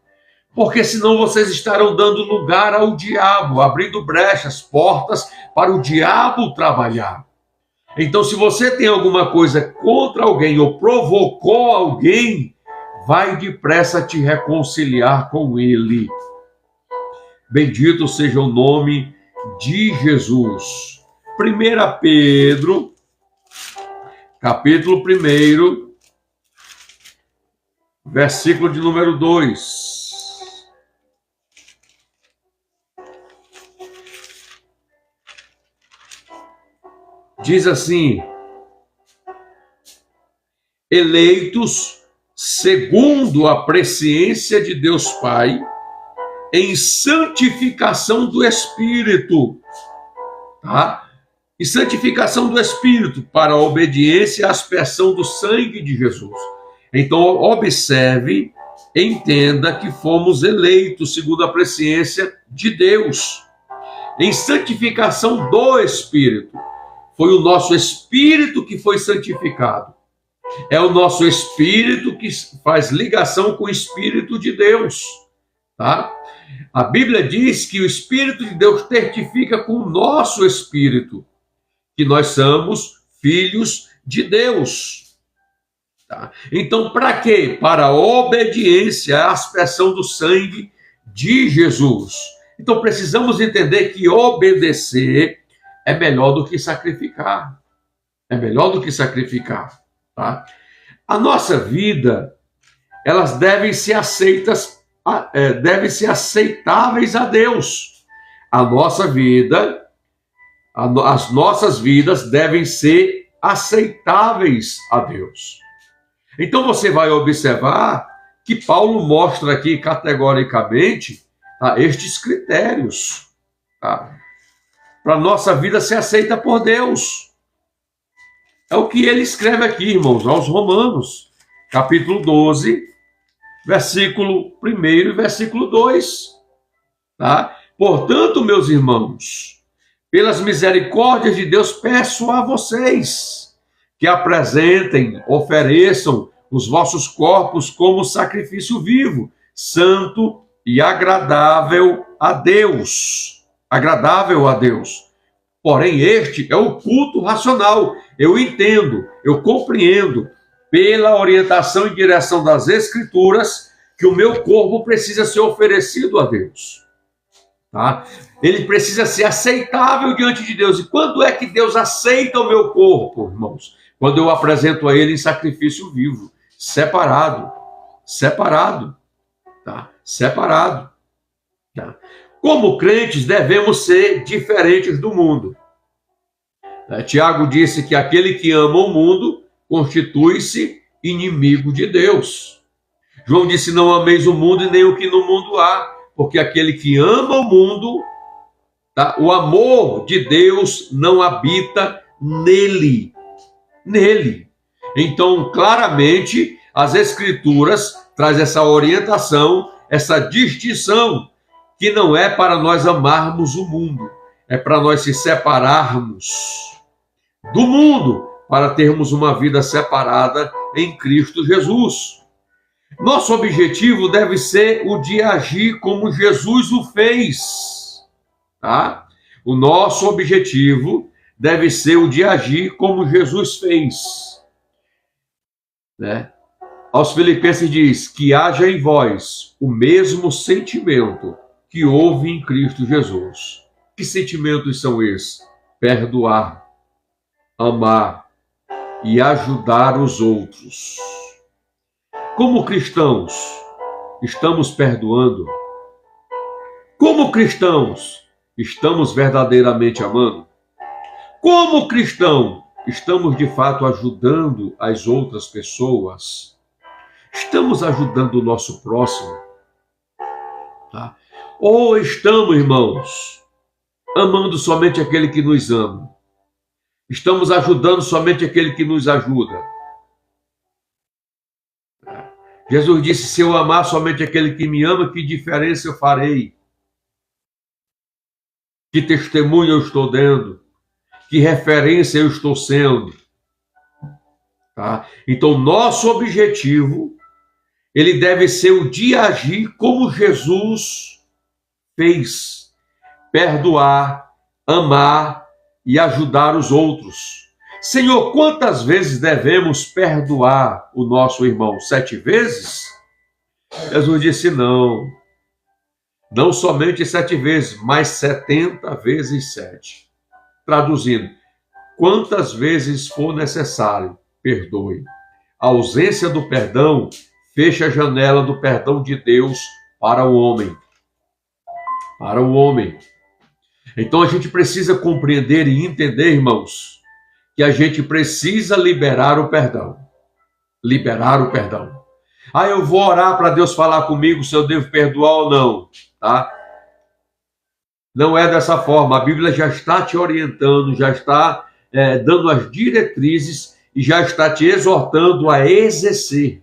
porque senão vocês estarão dando lugar ao diabo, abrindo brechas, portas para o diabo trabalhar. Então, se você tem alguma coisa contra alguém ou provocou alguém, vai depressa te reconciliar com ele. Bendito seja o nome de Jesus. 1 Pedro, capítulo 1, versículo de número 2. Diz assim: eleitos segundo a presciência de Deus Pai, em santificação do Espírito, E santificação do Espírito para a obediência à aspersão do sangue de Jesus. Então, observe, entenda que fomos eleitos segundo a presciência de Deus, em santificação do Espírito. Foi o nosso espírito que foi santificado. É o nosso espírito que faz ligação com o Espírito de Deus, A Bíblia diz que o Espírito de Deus testifica com o nosso espírito que nós somos filhos de Deus. Então, para quê? Para a obediência à aspersão do sangue de Jesus. Então, precisamos entender que obedecer é melhor do que sacrificar. É melhor do que sacrificar. A nossa vida, elas devem ser aceitáveis a Deus. A nossa vida, as nossas vidas devem ser aceitáveis a Deus. Então você vai observar que Paulo mostra aqui categoricamente estes critérios para a nossa vida ser aceita por Deus. É o que ele escreve aqui, irmãos, aos Romanos, capítulo 12, versículo 1 e versículo 2. Portanto, meus irmãos, pelas misericórdias de Deus, peço a vocês que apresentem, ofereçam os vossos corpos como sacrifício vivo, santo e agradável a Deus. Agradável a Deus. Porém, este é o culto racional. Eu entendo, eu compreendo, pela orientação e direção das Escrituras, que o meu corpo precisa ser oferecido a Deus. Tá? Ele precisa ser aceitável diante de Deus. E quando é que Deus aceita o meu corpo, irmãos? Quando eu apresento a Ele em sacrifício vivo, separado, tá? Separado. Tá? Como crentes, devemos ser diferentes do mundo. Tiago disse que aquele que ama o mundo constitui-se inimigo de Deus. João disse: não ameis o mundo e nem o que no mundo há, porque aquele que ama o mundo, tá? O amor de Deus não habita nele. Então, claramente, as Escrituras trazem essa orientação, essa distinção, que não é para nós amarmos o mundo, é para nós se separarmos do mundo, para termos uma vida separada em Cristo Jesus. Nosso objetivo deve ser o de agir como Jesus o fez. Tá? O nosso objetivo deve ser o de agir como Jesus fez. Né? Aos Filipenses diz que haja em vós o mesmo sentimento que houve em Cristo Jesus. Que sentimentos são esses? Perdoar, amar e ajudar os outros. Como cristãos, estamos perdoando? Como cristãos, estamos verdadeiramente amando? Como cristão, estamos de fato ajudando as outras pessoas? Estamos ajudando o nosso próximo? Tá? Ou estamos, irmãos, amando somente aquele que nos ama? Estamos ajudando somente aquele que nos ajuda? Jesus disse: se eu amar somente aquele que me ama, que diferença eu farei? Que testemunho eu estou dando? Que referência eu estou sendo? Tá? Então, nosso objetivo, ele deve ser o de agir como Jesus fez. Perdoar, amar e ajudar os outros. Senhor, quantas vezes devemos perdoar o nosso irmão? 7 vezes? Jesus disse: não. Não somente 7 vezes, mas 70 vezes 7. Traduzindo, quantas vezes for necessário, perdoe. A ausência do perdão fecha a janela do perdão de Deus para o homem. Para o homem. Então a gente precisa compreender e entender, irmãos, que a gente precisa liberar o perdão. Liberar o perdão. Eu vou orar para Deus falar comigo se eu devo perdoar ou não. Tá? Não é dessa forma. A Bíblia já está te orientando, já está dando as diretrizes e já está te exortando a exercer.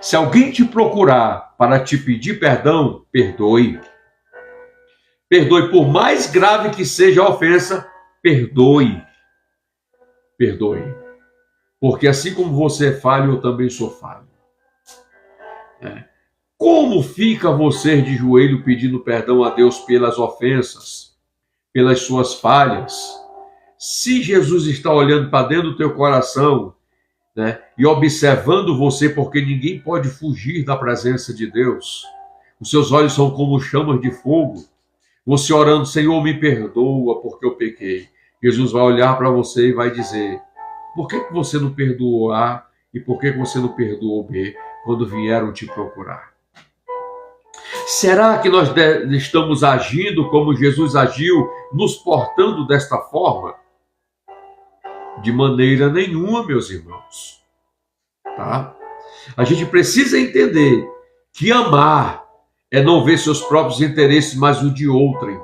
Se alguém te procurar para te pedir perdão, perdoe. Perdoe, por mais grave que seja a ofensa, perdoe. Perdoe. Porque assim como você é falho, eu também sou falho. Como fica você de joelho pedindo perdão a Deus pelas ofensas, pelas suas falhas? Se Jesus está olhando para dentro do teu coração, né, e observando você, porque ninguém pode fugir da presença de Deus. Os seus olhos são como chamas de fogo. Você orando: Senhor, me perdoa porque eu pequei. Jesus vai olhar para você e vai dizer: por que você não perdoou A e por que você não perdoou B quando vieram te procurar? Será que nós estamos agindo como Jesus agiu, nos portando desta forma? De maneira nenhuma, meus irmãos. Tá? A gente precisa entender que amar é não ver seus próprios interesses, mas o de outrem.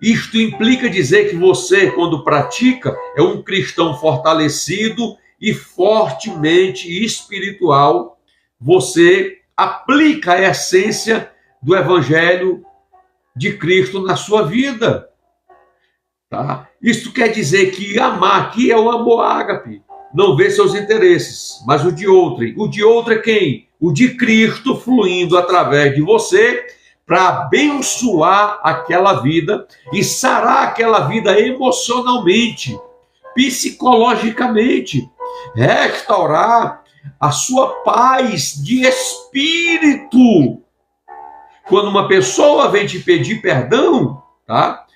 Isto implica dizer que você, quando pratica, é um cristão fortalecido e fortemente espiritual. Você aplica a essência do Evangelho de Cristo na sua vida. Tá? Isso quer dizer que amar aqui é o amor ágape. Não vê seus interesses, mas o de outrem. O de outrem é quem? O de Cristo fluindo através de você para abençoar aquela vida e sarar aquela vida emocionalmente, psicologicamente, restaurar a sua paz de espírito. Quando uma pessoa vem te pedir perdão, tá?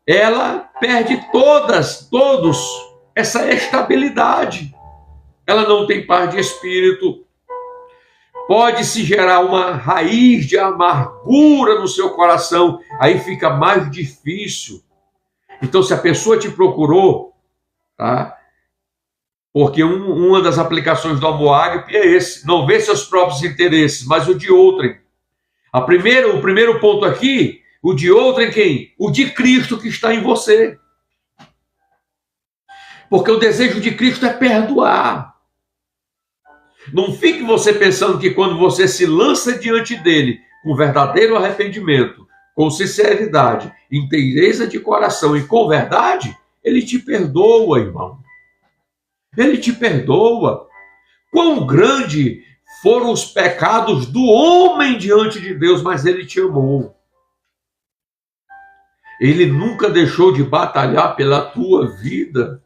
Ela perde todos essa estabilidade. Ela não tem paz de espírito. Pode se gerar uma raiz de amargura no seu coração, aí fica mais difícil. Então, se a pessoa te procurou, tá? Porque uma das aplicações do amor ágape é esse, não ver seus próprios interesses, mas o de outrem. O primeiro ponto aqui, o de outrem quem? O de Cristo que está em você. Porque o desejo de Cristo é perdoar. Não fique você pensando que quando você se lança diante dele com verdadeiro arrependimento, com sinceridade, inteireza de coração e com verdade, ele te perdoa, irmão. Ele te perdoa. Quão grande foram os pecados do homem diante de Deus, mas ele te amou. Ele nunca deixou de batalhar pela tua vida.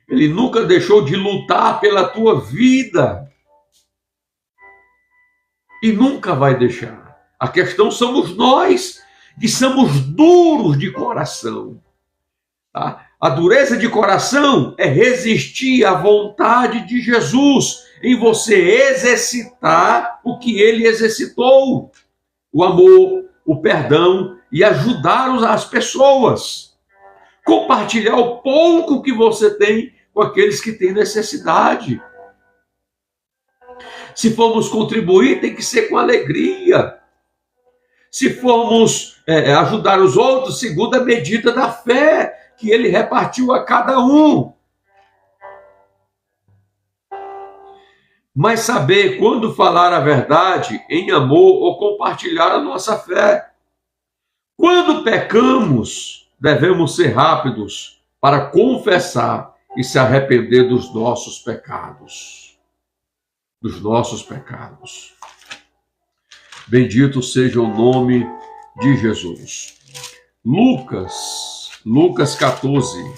Ele nunca deixou de lutar pela tua vida. E nunca vai deixar. A questão somos nós, que somos duros de coração. Tá? A dureza de coração é resistir à vontade de Jesus, em você exercitar o que ele exercitou. O amor, o perdão e ajudar as pessoas. Compartilhar o pouco que você tem com aqueles que têm necessidade. Se formos contribuir, tem que ser com alegria. Se formos ajudar os outros, segundo a medida da fé que ele repartiu a cada um. Mas saber quando falar a verdade em amor ou compartilhar a nossa fé. Quando pecamos, devemos ser rápidos para confessar e se arrepender dos nossos pecados. Dos nossos pecados. Bendito seja o nome de Jesus. Lucas 14.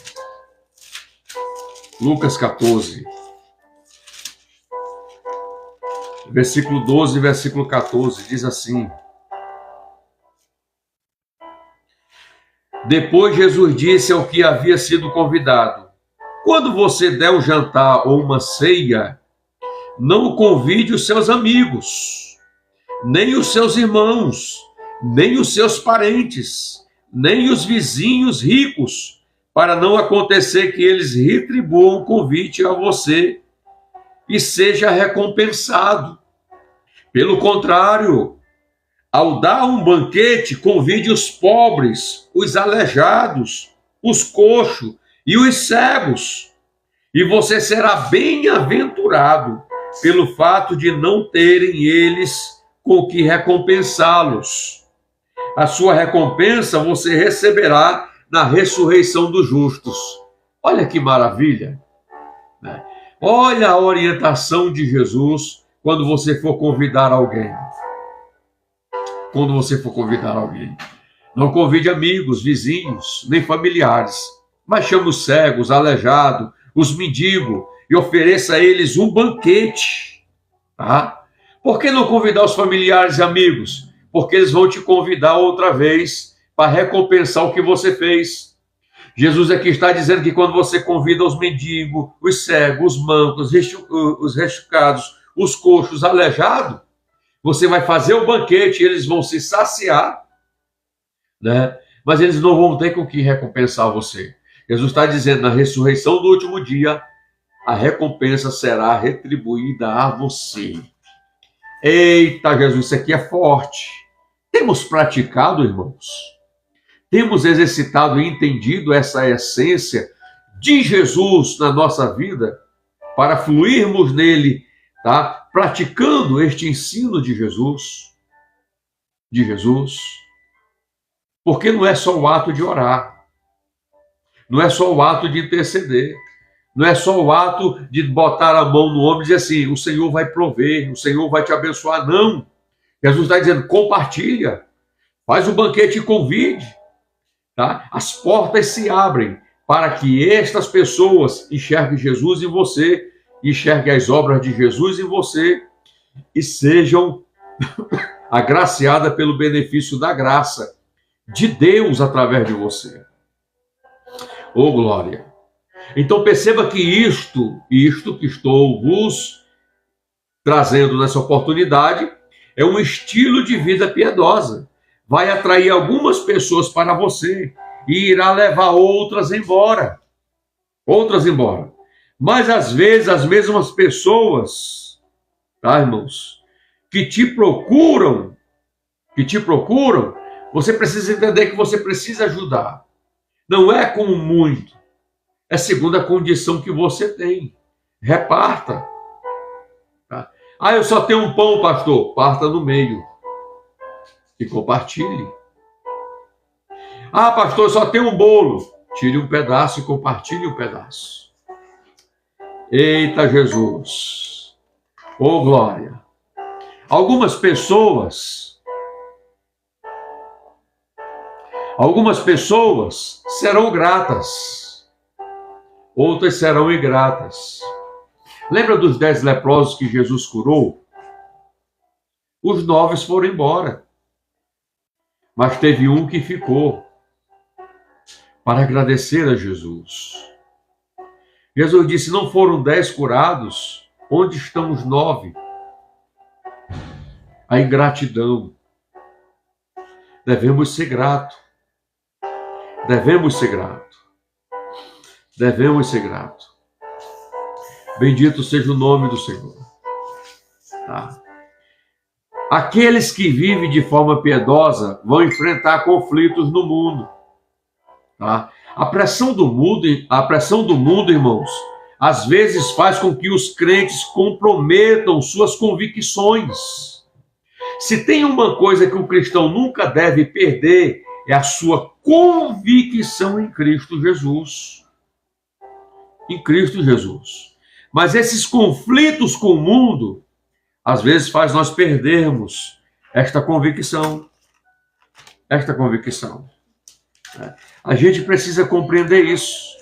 Lucas 14. Versículo 12 e versículo 14, diz assim: Depois Jesus disse ao que havia sido convidado: Quando você der um jantar ou uma ceia, não convide os seus amigos, nem os seus irmãos, nem os seus parentes, nem os vizinhos ricos, para não acontecer que eles retribuam o convite a você e seja recompensado. Pelo contrário, ao dar um banquete, convide os pobres, os aleijados, os coxos e os cegos, e você será bem-aventurado pelo fato de não terem eles com que recompensá-los. A sua recompensa você receberá na ressurreição dos justos. Olha que maravilha! Né? Olha a orientação de Jesus quando você for convidar alguém. Quando você for convidar alguém. Não convide amigos, vizinhos, nem familiares, mas chame os cegos, aleijados, os mendigos e ofereça a eles um banquete. Tá? Por que não convidar os familiares e amigos? Porque eles vão te convidar outra vez para recompensar o que você fez. Jesus aqui está dizendo que quando você convida os mendigos, os cegos, os mancos, os ressuscitados, os coxos, os aleijados, você vai fazer o banquete, eles vão se saciar, né? Mas eles não vão ter com que recompensar você. Jesus está dizendo, na ressurreição do último dia, a recompensa será retribuída a você. Eita, Jesus, isso aqui é forte. Temos praticado, irmãos? Temos exercitado e entendido essa essência de Jesus na nossa vida para fluirmos nele, tá? Praticando este ensino de Jesus. De Jesus. Porque não é só o ato de orar. Não é só o ato de interceder. Não é só o ato de botar a mão no ombro e dizer assim, o Senhor vai prover, o Senhor vai te abençoar. Não. Jesus está dizendo, compartilha, faz o banquete e convide. Tá? As portas se abrem para que estas pessoas enxerguem Jesus em você, enxerguem as obras de Jesus em você e sejam agraciadas pelo benefício da graça de Deus através de você. Oh, glória! Então perceba que isto que estou vos trazendo nessa oportunidade é um estilo de vida piedosa. Vai atrair algumas pessoas para você e irá levar outras embora. Outras embora. Mas às vezes as mesmas pessoas, tá, irmãos, que te procuram, você precisa entender que você precisa ajudar. Não é com muito. É segundo a condição que você tem. Reparta. Tá? Ah, eu só tenho um pão, pastor. Parta no meio. E compartilhe. Ah, pastor, eu só tenho um bolo. Tire um pedaço e compartilhe um pedaço. Eita Jesus. Oh, glória. Algumas pessoas serão gratas. Outras serão ingratas. Lembra dos 10 leprosos que Jesus curou? Os 9 foram embora. Mas teve um que ficou para agradecer a Jesus. Jesus disse, não foram 10 curados? Onde estão os 9? A ingratidão. Devemos ser gratos. Devemos ser gratos. Devemos ser gratos. Bendito seja o nome do Senhor. Tá? Aqueles que vivem de forma piedosa vão enfrentar conflitos no mundo. Tá? A pressão do mundo, irmãos, às vezes faz com que os crentes comprometam suas convicções. Se tem uma coisa que o cristão nunca deve perder, é a sua convicção em Cristo Jesus. Em Cristo Jesus. Mas esses conflitos com o mundo, às vezes faz nós perdermos esta convicção. Esta convicção. A gente precisa compreender isso.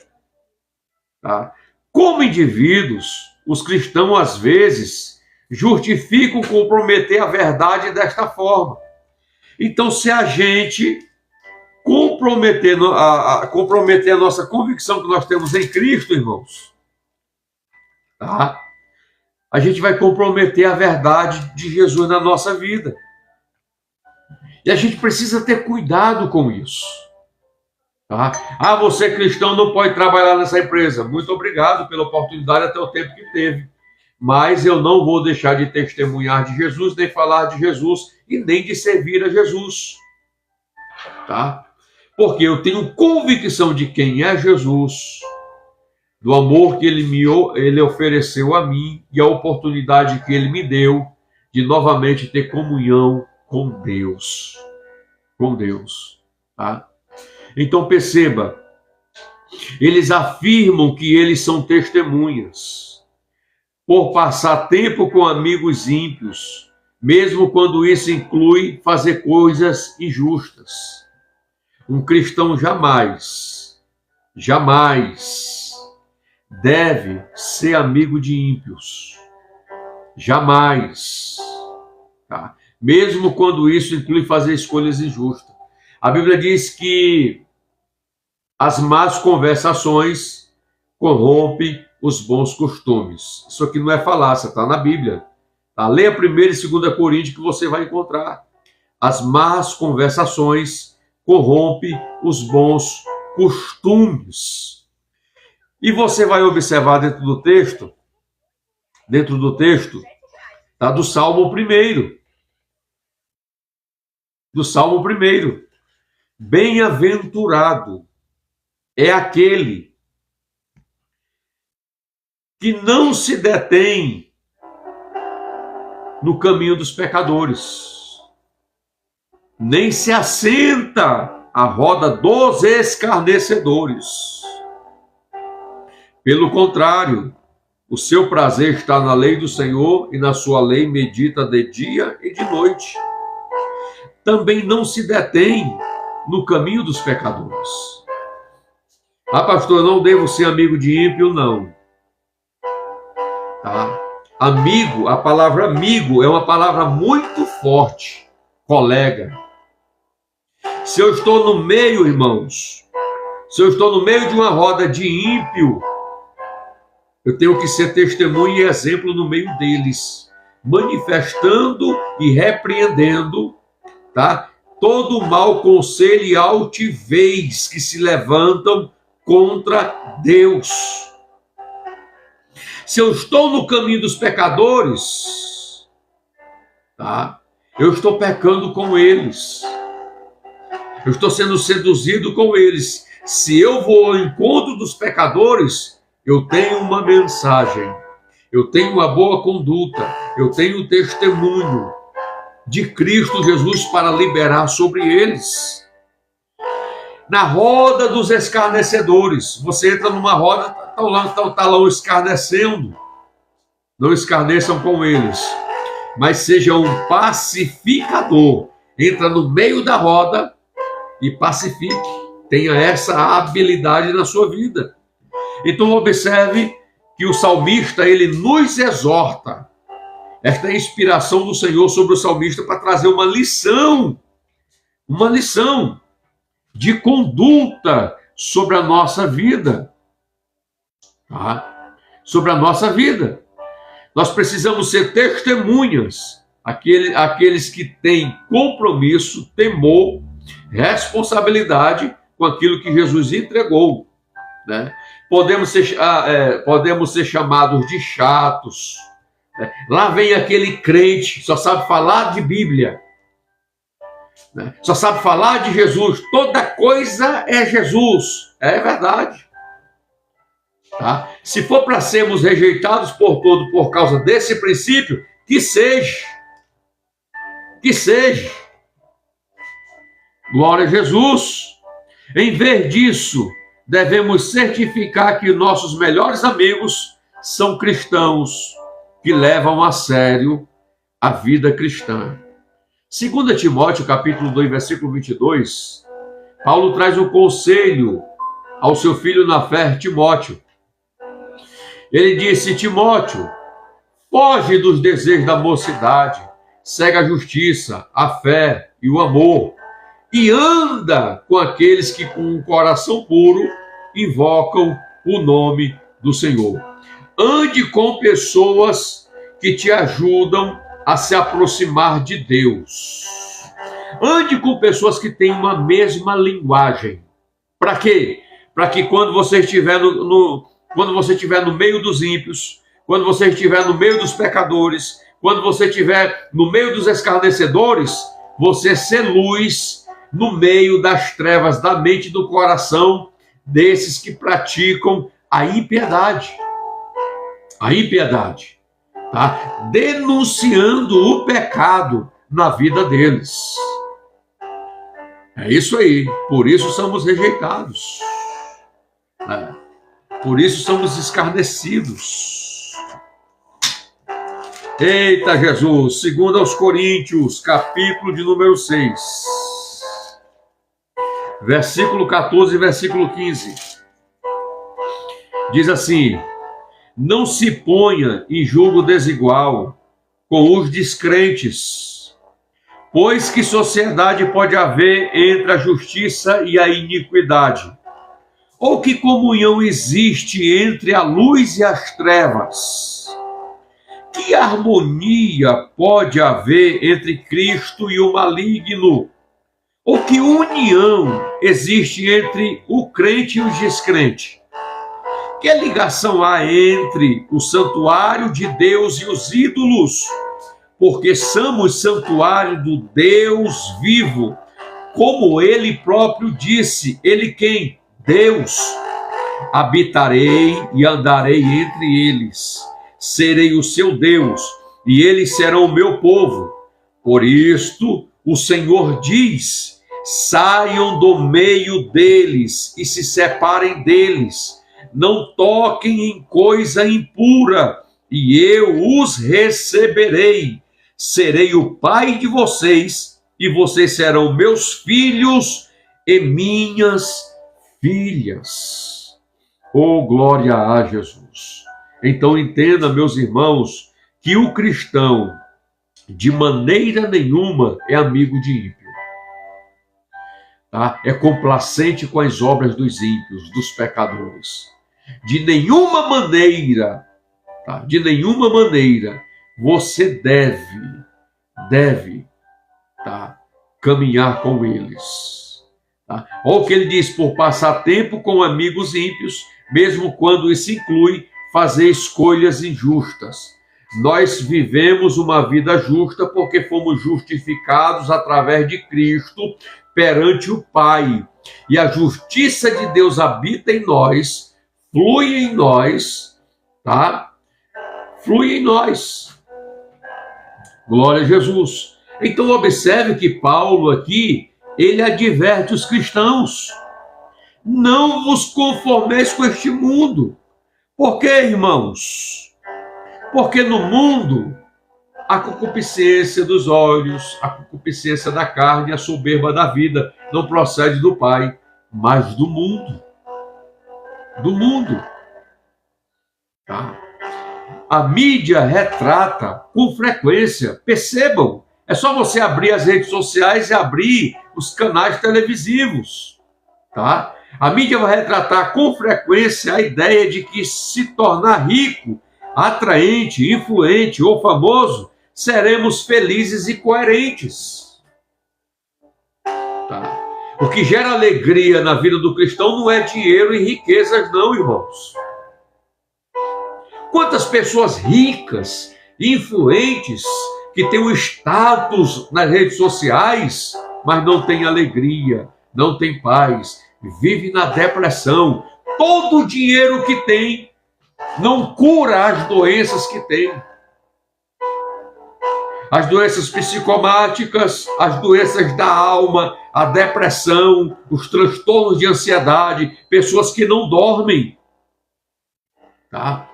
Tá? Como indivíduos, os cristãos às vezes justificam comprometer a verdade desta forma. Então, se a gente comprometer a nossa convicção que nós temos em Cristo, irmãos, tá? A gente vai comprometer a verdade de Jesus na nossa vida. E a gente precisa ter cuidado com isso. Tá? Ah, você cristão não pode trabalhar nessa empresa. Muito obrigado pela oportunidade até o tempo que teve. Mas eu não vou deixar de testemunhar de Jesus, nem falar de Jesus e nem de servir a Jesus. Tá? Porque eu tenho convicção de quem é Jesus, do amor que ele ofereceu a mim e a oportunidade que ele me deu de novamente ter comunhão com Deus. Com Deus. Tá? Então perceba, eles afirmam que eles são testemunhas por passar tempo com amigos ímpios, mesmo quando isso inclui fazer coisas injustas. Um cristão jamais deve ser amigo de ímpios. Jamais. Tá? Mesmo quando isso inclui fazer escolhas injustas. A Bíblia diz que as más conversações corrompem os bons costumes. Isso aqui não é falácia, está na Bíblia. Tá? Leia 1 e 2 Coríntios que você vai encontrar. As más conversações corrompem os bons costumes. E você vai observar dentro do texto, tá, do Salmo 1. Do Salmo 1. Bem-aventurado é aquele que não se detém no caminho dos pecadores, nem se assenta à roda dos escarnecedores. Pelo contrário, o seu prazer está na lei do Senhor e na sua lei medita de dia e de noite. Também não se detém no caminho dos pecadores. Ah, pastor, eu não devo ser amigo de ímpio, não. Tá? Amigo, a palavra amigo é uma palavra muito forte. Colega. Se eu estou no meio, irmãos, se eu estou no meio de uma roda de ímpio, eu tenho que ser testemunha e exemplo no meio deles, manifestando e repreendendo, tá? Todo mau conselho e altivez que se levantam contra Deus. Se eu estou no caminho dos pecadores, tá? Eu estou pecando com eles. Eu estou sendo seduzido com eles. Se eu vou ao encontro dos pecadores, eu tenho uma mensagem, eu tenho uma boa conduta, eu tenho um testemunho de Cristo Jesus para liberar sobre eles. Na roda dos escarnecedores, você entra numa roda, está lá escarnecendo. Não escarneçam com eles, mas seja um pacificador. Entra no meio da roda e pacifique. Tenha essa habilidade na sua vida. Então observe que o salmista, ele nos exorta. Esta é a inspiração do Senhor sobre o salmista para trazer uma lição de conduta sobre a nossa vida. Tá? Sobre a nossa vida. Nós precisamos ser testemunhas, aqueles que têm compromisso, temor, responsabilidade com aquilo que Jesus entregou, né? Podemos ser chamados de chatos, né? Lá vem aquele crente, só sabe falar de Bíblia, né? Só sabe falar de Jesus, toda coisa é Jesus, é verdade, tá? Se for para sermos rejeitados por todo por causa desse princípio, que seja, glória a Jesus. Em vez disso, devemos certificar que nossos melhores amigos são cristãos que levam a sério a vida cristã. 2 Timóteo, capítulo 2, versículo 22, Paulo traz um conselho ao seu filho na fé, Timóteo. Ele disse: Timóteo, foge dos desejos da mocidade, segue a justiça, a fé e o amor, e anda com aqueles que com um coração puro invocam o nome do Senhor. Ande com pessoas que te ajudam a se aproximar de Deus. Ande com pessoas que têm uma mesma linguagem. Para quê? Para que quando você estiver no meio dos ímpios, quando você estiver no meio dos pecadores, quando você estiver no meio dos escarnecedores, você ser luz no meio das trevas da mente e do coração desses que praticam a impiedade. A impiedade, tá? Denunciando o pecado na vida deles. É isso aí. Por isso somos rejeitados. Por isso somos escarnecidos. Eita Jesus! 2 aos Coríntios, capítulo de número 6. Versículo 14 e versículo 15. Diz assim: não se ponha em julgo desigual com os descrentes, pois que sociedade pode haver entre a justiça e a iniquidade? Ou que comunhão existe entre a luz e as trevas? Que harmonia pode haver entre Cristo e o maligno? Ou que união existe entre o crente e o descrente? Que ligação há entre o santuário de Deus e os ídolos? Porque somos santuário do Deus vivo, como ele próprio disse. Ele quem? Deus. Habitarei e andarei entre eles. Serei o seu Deus, e eles serão o meu povo. Por isto, o Senhor diz: saiam do meio deles e se separem deles. não toquem em coisa impura, e eu os receberei. Serei o pai de vocês, e vocês serão meus filhos e minhas filhas. Oh, glória a Jesus! Então entenda, meus irmãos, que o cristão, de maneira nenhuma, é amigo de ímpio. Tá? É complacente com as obras dos ímpios, dos pecadores. De nenhuma maneira, tá? De nenhuma maneira, você deve, tá? Caminhar com eles. Tá? Olha o que ele diz: por passar tempo com amigos ímpios, mesmo quando isso inclui fazer escolhas injustas. Nós vivemos uma vida justa porque fomos justificados através de Cristo perante o Pai. E a justiça de Deus habita em nós, flui em nós, tá? Flui em nós. Glória a Jesus. Então observe que Paulo aqui, ele adverte os cristãos: não vos conformeis com este mundo. Por quê, irmãos? Porque no mundo, a concupiscência dos olhos, a concupiscência da carne, a soberba da vida não procede do Pai, mas do mundo. Do mundo. Tá? A mídia retrata com frequência, percebam, é só você abrir as redes sociais e abrir os canais televisivos. Tá? A mídia vai retratar com frequência a ideia de que se tornar rico, atraente, influente ou famoso, seremos felizes e coerentes. Tá? O que gera alegria na vida do cristão não é dinheiro e riquezas, não, irmãos. Quantas pessoas ricas, influentes, que têm o status nas redes sociais, mas não têm alegria, não têm paz, vivem na depressão. Todo o dinheiro que tem não cura as doenças que tem. As doenças psicomáticas, as doenças da alma, a depressão, os transtornos de ansiedade, pessoas que não dormem. Tá?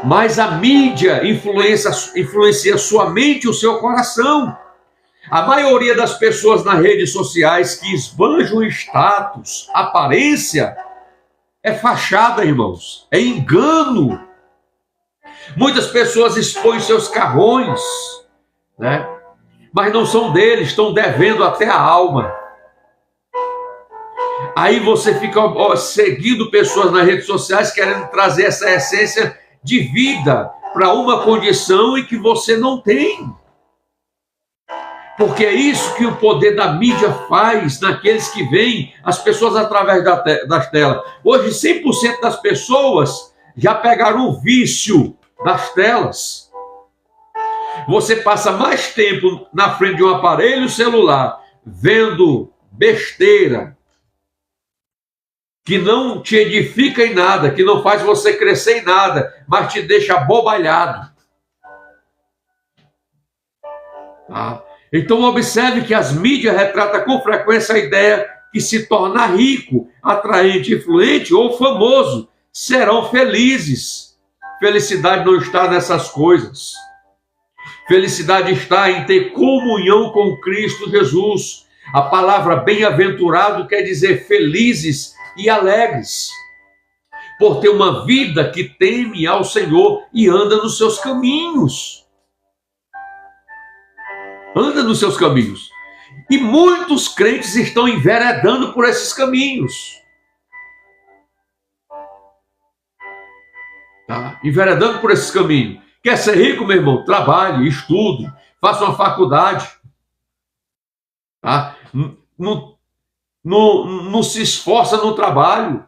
Mas a mídia influencia sua mente e o seu coração. A maioria das pessoas nas redes sociais que esbanjam status, aparência, é fachada, irmãos, é engano. Muitas pessoas expõem seus carrões, né? Mas não são deles, estão devendo até a alma. Aí você fica seguindo pessoas nas redes sociais querendo trazer essa essência de vida para uma condição em que você não tem. Porque é isso que o poder da mídia faz naqueles que veem as pessoas através das telas. Hoje, 100% das pessoas já pegaram o vício das telas. Você passa mais tempo na frente de um aparelho celular vendo besteira que não te edifica em nada, que não faz você crescer em nada, mas te deixa abobalhado. Tá? Então observe que as mídias retratam com frequência a ideia que se tornar rico, atraente, influente ou famoso serão felizes. Felicidade não está nessas coisas. Felicidade está em ter comunhão com Cristo Jesus. A palavra bem-aventurado quer dizer felizes e alegres, por ter uma vida que teme ao Senhor e anda nos seus caminhos. Anda nos seus caminhos. E muitos crentes estão enveredando por esses caminhos. Tá? Enveredando por esses caminhos. Quer ser rico, meu irmão? Trabalhe, estude, faça uma faculdade. Tá? Não se esforça no trabalho.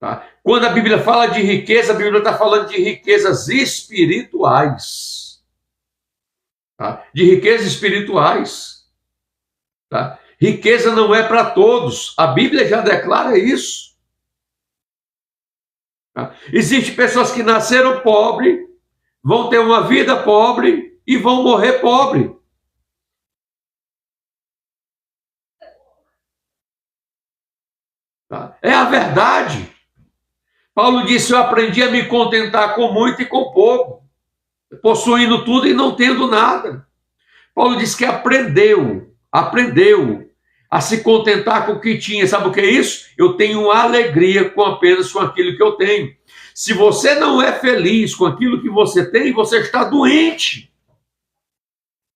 Tá? Quando a Bíblia fala de riqueza, a Bíblia está falando de riquezas espirituais. Tá? De riquezas espirituais. Tá? Riqueza não é para todos. A Bíblia já declara isso. Tá? Existem pessoas que nasceram pobres, vão ter uma vida pobre e vão morrer pobre. Tá? É a verdade. Paulo disse: eu aprendi a me contentar com muito e com pouco, possuindo tudo e não tendo nada. Paulo disse que aprendeu a se contentar com o que tinha. Sabe o que é isso? Eu tenho alegria apenas com aquilo que eu tenho. Se você não é feliz com aquilo que você tem, você está doente.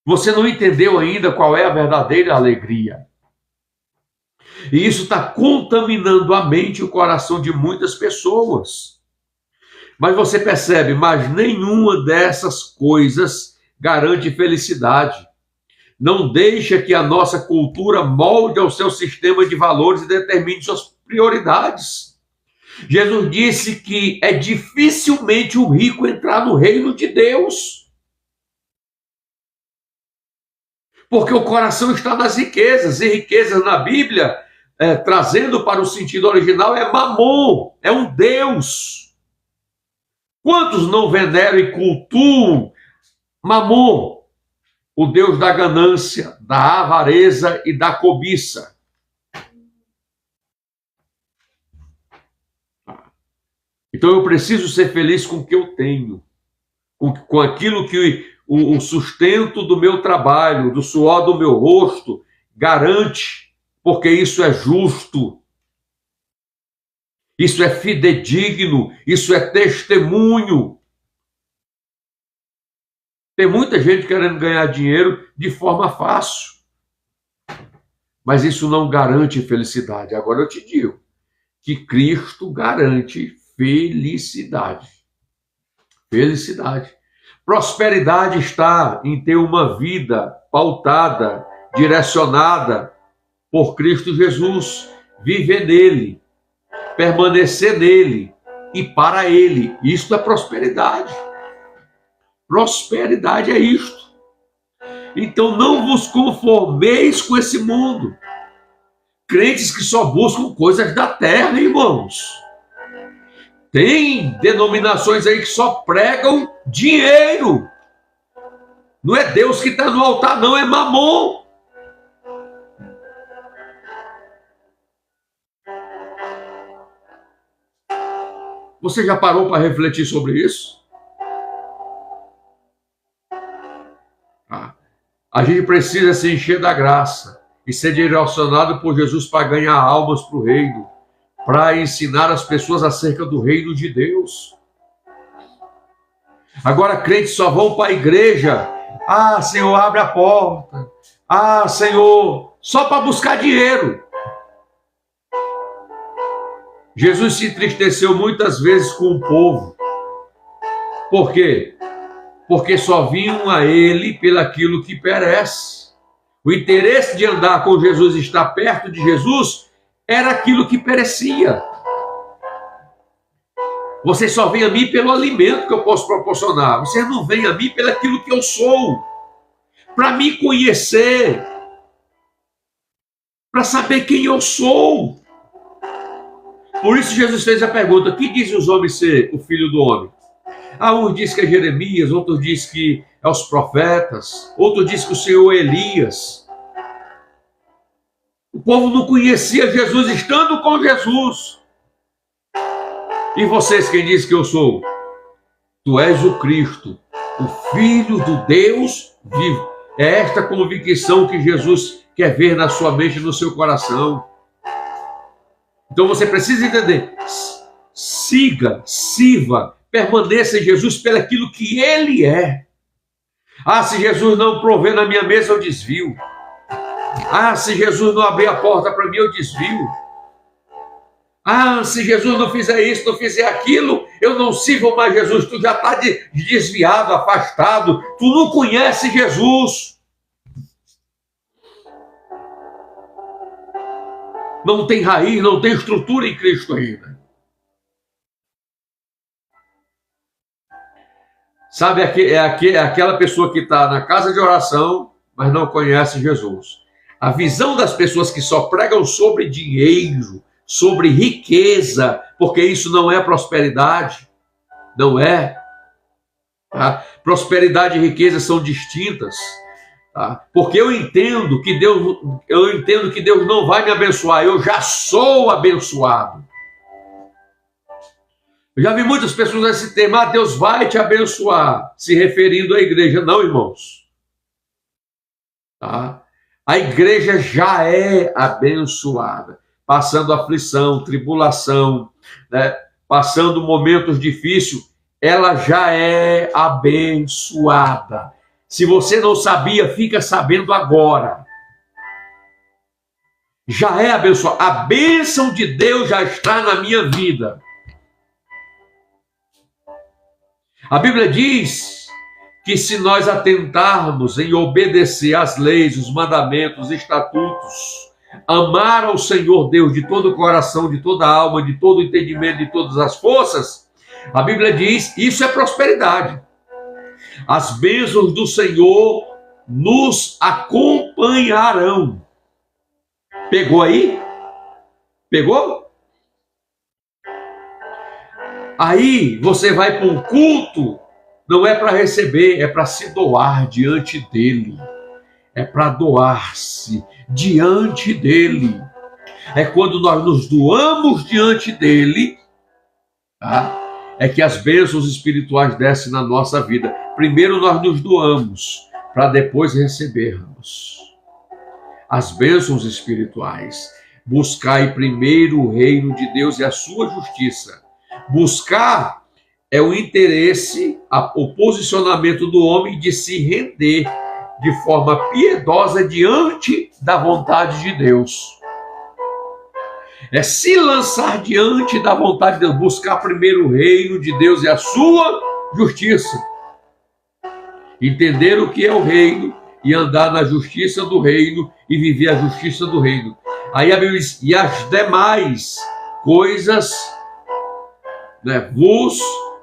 Você não entendeu ainda qual é a verdadeira alegria. E isso está contaminando a mente e o coração de muitas pessoas. Mas você percebe, mas nenhuma dessas coisas garante felicidade. Não deixa que a nossa cultura molde ao seu sistema de valores e determine suas prioridades. Jesus disse que é dificilmente o rico entrar no reino de Deus. Porque o coração está nas riquezas, e riquezas na Bíblia, trazendo para o sentido original, é mamon, é um Deus. Quantos não veneram e cultuam mamon? O Deus da ganância, da avareza e da cobiça. Então eu preciso ser feliz com o que eu tenho, com aquilo que o sustento do meu trabalho, do suor do meu rosto, garante, porque isso é justo, isso é fidedigno, isso é testemunho. Tem muita gente querendo ganhar dinheiro de forma fácil. Mas isso não garante felicidade. Agora eu te digo que Cristo garante felicidade. Felicidade. Prosperidade está em ter uma vida pautada, direcionada por Cristo Jesus. Viver nele, permanecer nele e para ele. Isto é prosperidade. Prosperidade é isto. Então não vos conformeis com esse mundo. Crentes que só buscam coisas da terra, irmãos. Tem denominações aí que só pregam dinheiro. Não é Deus que está no altar, não, é mamon. Você já parou para refletir sobre isso? A gente precisa se encher da graça e ser direcionado por Jesus para ganhar almas para o reino, para ensinar as pessoas acerca do reino de Deus. Agora, crentes só vão para a igreja. Ah, Senhor, abre a porta. Ah, Senhor, só para buscar dinheiro. Jesus se entristeceu muitas vezes com o povo. Por quê? Porque só vinham a ele pelaquilo que perece. O interesse de andar com Jesus, estar perto de Jesus, era aquilo que perecia. Vocês só vêm a mim pelo alimento que eu posso proporcionar. Vocês não vêm a mim pelaquilo que eu sou. Para me conhecer. Para saber quem eu sou. Por isso Jesus fez a pergunta: que dizem os homens ser o filho do homem? Uns diz que é Jeremias, outros diz que é os profetas, outros diz que o Senhor é Elias. O povo não conhecia Jesus estando com Jesus. E vocês, quem diz que eu sou? Tu és o Cristo, o Filho do Deus vivo. É esta convicção que Jesus quer ver na sua mente e no seu coração. Então você precisa entender. Sirva, permaneça em Jesus pelaquilo que Ele é. Se Jesus não prover na minha mesa, eu desvio. Se Jesus não abrir a porta para mim, eu desvio. Se Jesus não fizer isso, não fizer aquilo, eu não sirvo mais Jesus. Tu já está desviado, afastado. Tu não conhece Jesus. Não tem raiz, não tem estrutura em Cristo ainda. Sabe, é aquela pessoa que está na casa de oração, mas não conhece Jesus. A visão das pessoas que só pregam sobre dinheiro, sobre riqueza, porque isso não é prosperidade. Não é. Prosperidade e riqueza são distintas. Tá? Porque eu entendo que Deus não vai me abençoar, eu já sou abençoado. Eu já vi muitas pessoas usar esse termo, Deus vai te abençoar, se referindo à igreja. Não, irmãos. Tá? A igreja já é abençoada, passando aflição, tribulação, né? Passando momentos difíceis, ela já é abençoada. Se você não sabia, fica sabendo agora. Já é abençoada. A bênção de Deus já está na minha vida. A Bíblia diz que se nós atentarmos em obedecer às leis, os mandamentos, os estatutos, amar ao Senhor Deus de todo o coração, de toda a alma, de todo o entendimento, de todas as forças, a Bíblia diz, isso é prosperidade. As bênçãos do Senhor nos acompanharão. Pegou aí? Pegou? Aí você vai para um culto, não é para receber, é para se doar diante dele. É para doar-se diante dele. É quando nós nos doamos diante dele, tá? É que as bênçãos espirituais descem na nossa vida. Primeiro nós nos doamos, para depois recebermos as bênçãos espirituais. Buscai primeiro o reino de Deus e a sua justiça. Buscar é o interesse, o posicionamento do homem de se render de forma piedosa diante da vontade de Deus. É se lançar diante da vontade de Deus, buscar primeiro o reino de Deus e a sua justiça. Entender o que é o reino e andar na justiça do reino e viver a justiça do reino. Aí a Bíblia diz, e as demais coisas, né, vos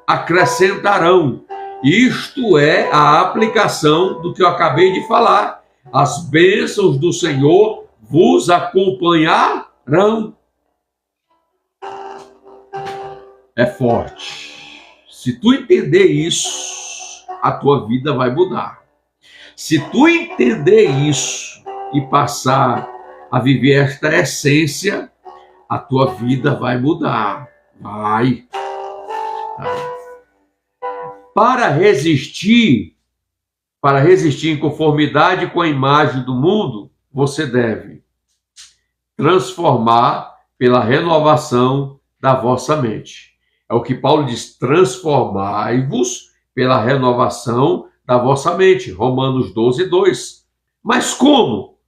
acrescentarão. Isto é a aplicação do que eu acabei de falar. As bênçãos do Senhor vos acompanharão. É forte. Se tu entender isso, a tua vida vai mudar. Se tu entender isso e passar a viver esta essência, a tua vida vai mudar. Vai. Para resistir em conformidade com a imagem do mundo, você deve transformar pela renovação da vossa mente. É o que Paulo diz, transformai-vos pela renovação da vossa mente. Romanos 12, 2. Mas como?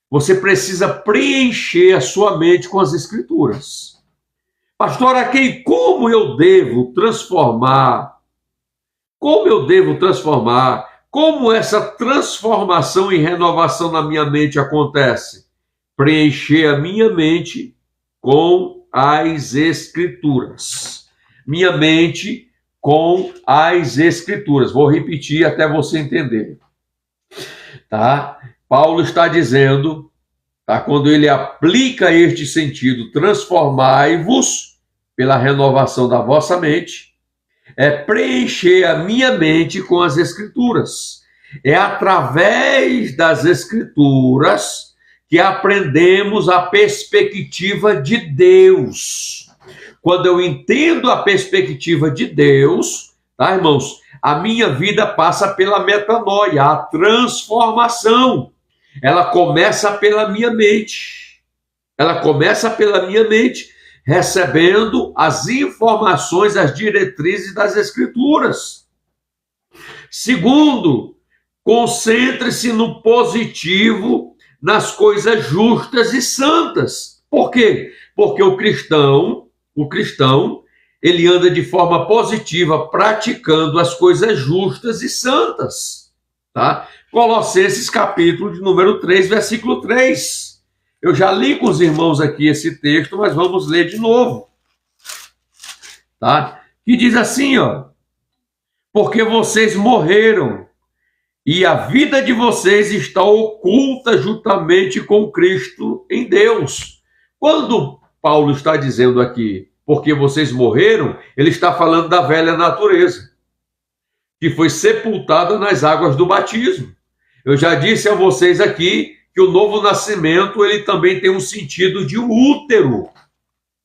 Você precisa preencher a sua mente com as Escrituras. Pastor, aqui, como eu devo transformar? Como eu devo transformar? Como essa transformação e renovação na minha mente acontece? Preencher a minha mente com as Escrituras. Minha mente com as Escrituras. Vou repetir até você entender. Tá? Paulo está dizendo, tá? Quando ele aplica este sentido, transformai-vos pela renovação da vossa mente, é preencher a minha mente com as Escrituras. É através das Escrituras que aprendemos a perspectiva de Deus. Quando eu entendo a perspectiva de Deus, tá, irmãos? A minha vida passa pela metanoia, a transformação. Ela começa pela minha mente. Ela começa pela minha mente, recebendo as informações, as diretrizes das Escrituras. Segundo, concentre-se no positivo, nas coisas justas e santas. Por quê? Porque o cristão, ele anda de forma positiva, praticando as coisas justas e santas. Tá? Colossenses capítulo de número 3, versículo 3. Eu já li com os irmãos aqui esse texto, mas vamos ler de novo. Tá? Que diz assim, ó. Porque vocês morreram e a vida de vocês está oculta juntamente com Cristo em Deus. Quando Paulo está dizendo aqui, porque vocês morreram, ele está falando da velha natureza, que foi sepultada nas águas do batismo. Eu já disse a vocês aqui que o novo nascimento ele também tem um sentido de útero,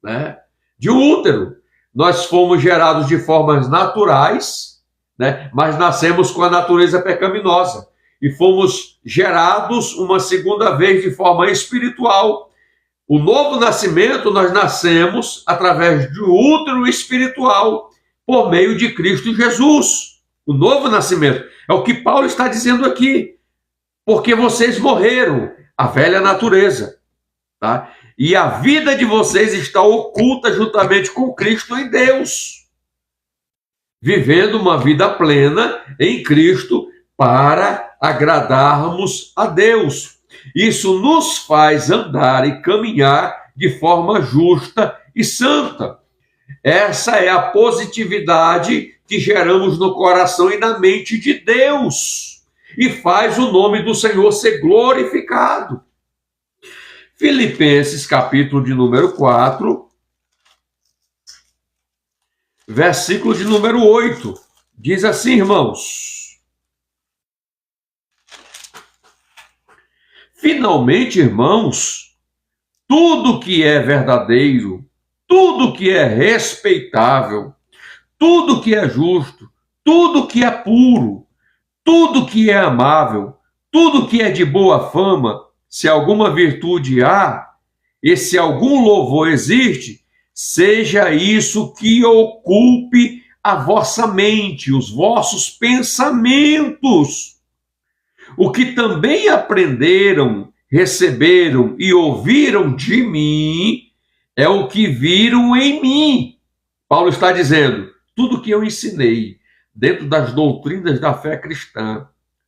né? De útero. Nós fomos gerados de formas naturais, né? Mas nascemos com a natureza pecaminosa e fomos gerados uma segunda vez de forma espiritual. O novo nascimento, nós nascemos através do útero espiritual por meio de Cristo Jesus. O novo nascimento é o que Paulo está dizendo aqui. Porque vocês morreram, a velha natureza, tá? E a vida de vocês está oculta juntamente com Cristo em Deus, vivendo uma vida plena em Cristo para agradarmos a Deus. Isso nos faz andar e caminhar de forma justa e santa. Essa é a positividade que geramos no coração e na mente de Deus. E faz o nome do Senhor ser glorificado. Filipenses, capítulo de número 4, versículo de número 8. Diz assim, irmãos. Finalmente, irmãos, tudo que é verdadeiro, tudo que é respeitável, tudo que é justo, tudo que é puro, tudo que é amável, tudo que é de boa fama, se alguma virtude há, e se algum louvor existe, seja isso que ocupe a vossa mente, os vossos pensamentos. O que também aprenderam, receberam e ouviram de mim, é o que viram em mim. Paulo está dizendo, tudo que eu ensinei, dentro das doutrinas da fé cristã,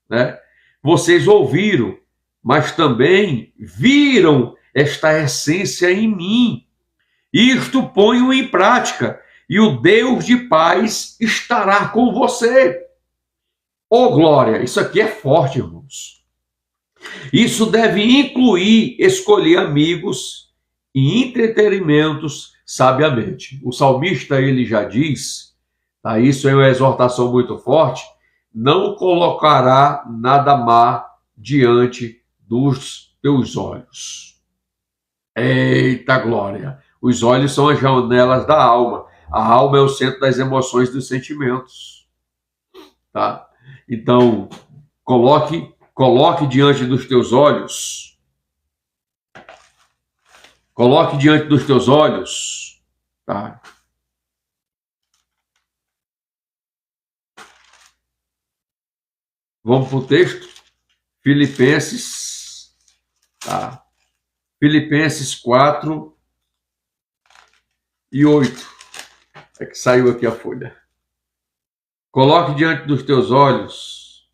né? Vocês ouviram, mas também viram esta essência em mim. Isto ponho em prática, e o Deus de paz estará com você. Oh, glória! Isso aqui é forte, irmãos. Isso deve incluir escolher amigos e entretenimentos sabiamente. O salmista, ele já diz, tá? Isso é uma exortação muito forte, não colocará nada má diante dos teus olhos. Eita glória! Os olhos são as janelas da alma. A alma é o centro das emoções e dos sentimentos. Tá? Então, coloque diante dos teus olhos. Coloque diante dos teus olhos. Tá? Vamos para o texto? Filipenses. Tá? Filipenses 4 e 8. É que saiu aqui a folha. Coloque diante dos teus olhos.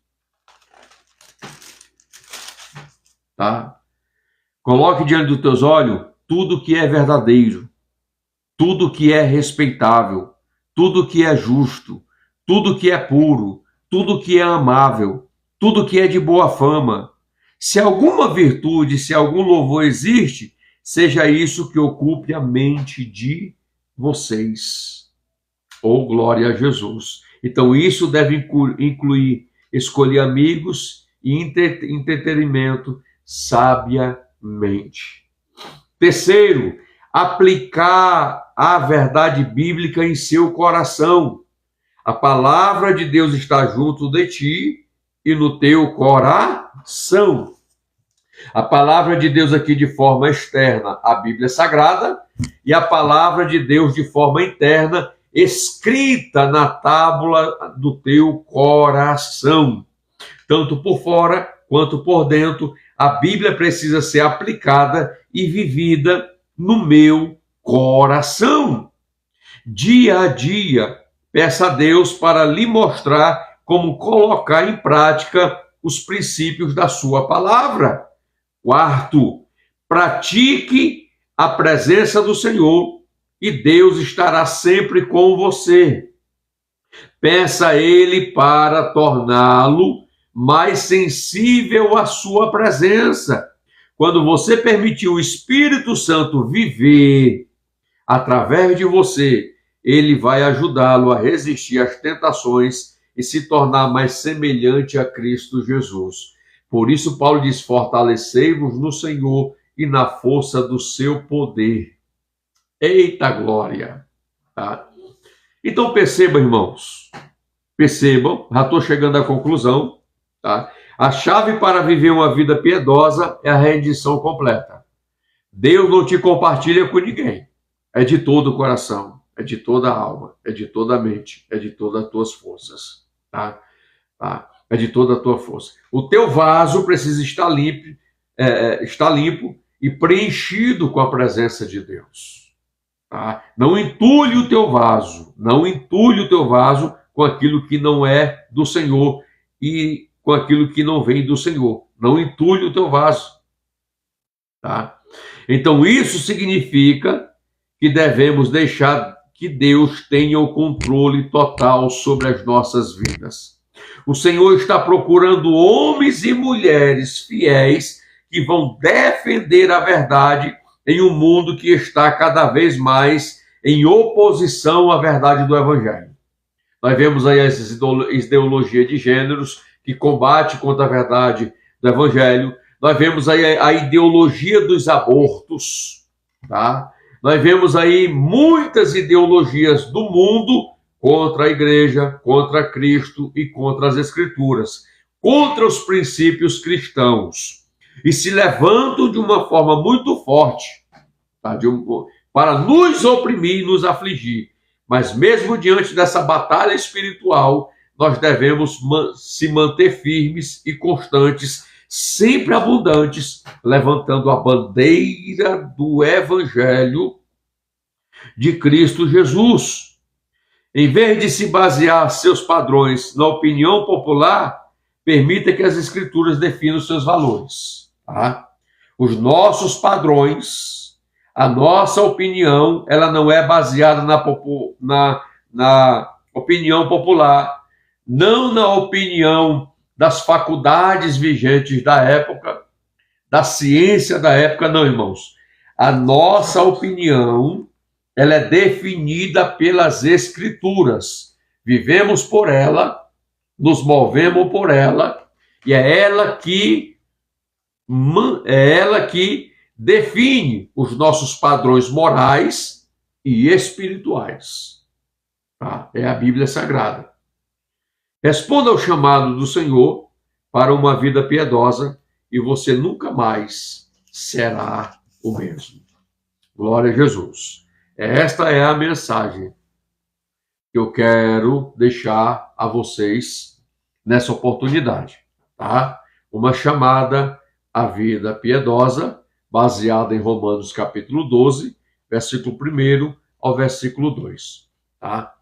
Tá? Coloque diante dos teus olhos tudo que é verdadeiro, tudo que é respeitável, tudo que é justo, tudo que é puro, tudo que é amável, tudo que é de boa fama. Se alguma virtude, se algum louvor existe, seja isso que ocupe a mente de vocês. Oh, glória a Jesus. Então, isso deve incluir escolher amigos e entretenimento sabiamente. Terceiro, aplicar a verdade bíblica em seu coração. A palavra de Deus está junto de ti e no teu coração. A palavra de Deus aqui de forma externa, a Bíblia Sagrada, e a palavra de Deus de forma interna, escrita na tábua do teu coração. Tanto por fora quanto por dentro, a Bíblia precisa ser aplicada e vivida no meu coração. Dia a dia, peça a Deus para lhe mostrar como colocar em prática os princípios da sua palavra. Quarto, pratique a presença do Senhor e Deus estará sempre com você. Peça a Ele para torná-lo mais sensível à sua presença. Quando você permitir o Espírito Santo viver através de você, ele vai ajudá-lo a resistir às tentações e se tornar mais semelhante a Cristo Jesus. Por isso Paulo diz, fortalecei-vos no Senhor e na força do seu poder. Eita glória! Tá? Então percebam, irmãos, percebam, já estou chegando à conclusão, tá? A chave para viver uma vida piedosa é a rendição completa. Deus não te compartilha com ninguém. É de todo o coração, é de toda a alma, é de toda a mente, é de todas as tuas forças, tá? É de toda a tua força. O teu vaso precisa estar limpo e preenchido com a presença de Deus. Tá? Não entulhe o teu vaso, não entulhe o teu vaso com aquilo que não é do Senhor e com aquilo que não vem do Senhor. Não entulhe o teu vaso. Tá? Então isso significa que devemos deixar que Deus tenha o controle total sobre as nossas vidas. O Senhor está procurando homens e mulheres fiéis que vão defender a verdade em um mundo que está cada vez mais em oposição à verdade do Evangelho. Nós vemos aí essa ideologia de gêneros que combate contra a verdade do Evangelho. Nós vemos aí a ideologia dos abortos, tá? Nós vemos aí muitas ideologias do mundo contra a igreja, contra Cristo e contra as Escrituras, contra os princípios cristãos. E se levantam de uma forma muito forte, tá? Para nos oprimir e nos afligir. Mas mesmo diante dessa batalha espiritual, nós devemos se manter firmes e constantes, sempre abundantes, levantando a bandeira do Evangelho de Cristo Jesus. Em vez de se basear seus padrões na opinião popular, permita que as Escrituras definam seus valores. Tá? Os nossos padrões, a nossa opinião, ela não é baseada na opinião popular, não na opinião das faculdades vigentes da época, da ciência da época, não, irmãos. A nossa opinião, ela é definida pelas Escrituras. Vivemos por ela, nos movemos por ela, e é ela que define os nossos padrões morais e espirituais. Tá? É a Bíblia Sagrada. Responda ao chamado do Senhor para uma vida piedosa e você nunca mais será o mesmo. Glória a Jesus. Esta é a mensagem que eu quero deixar a vocês nessa oportunidade, tá? Uma chamada à vida piedosa, baseada em Romanos capítulo 12, versículo 1 ao versículo 2, tá?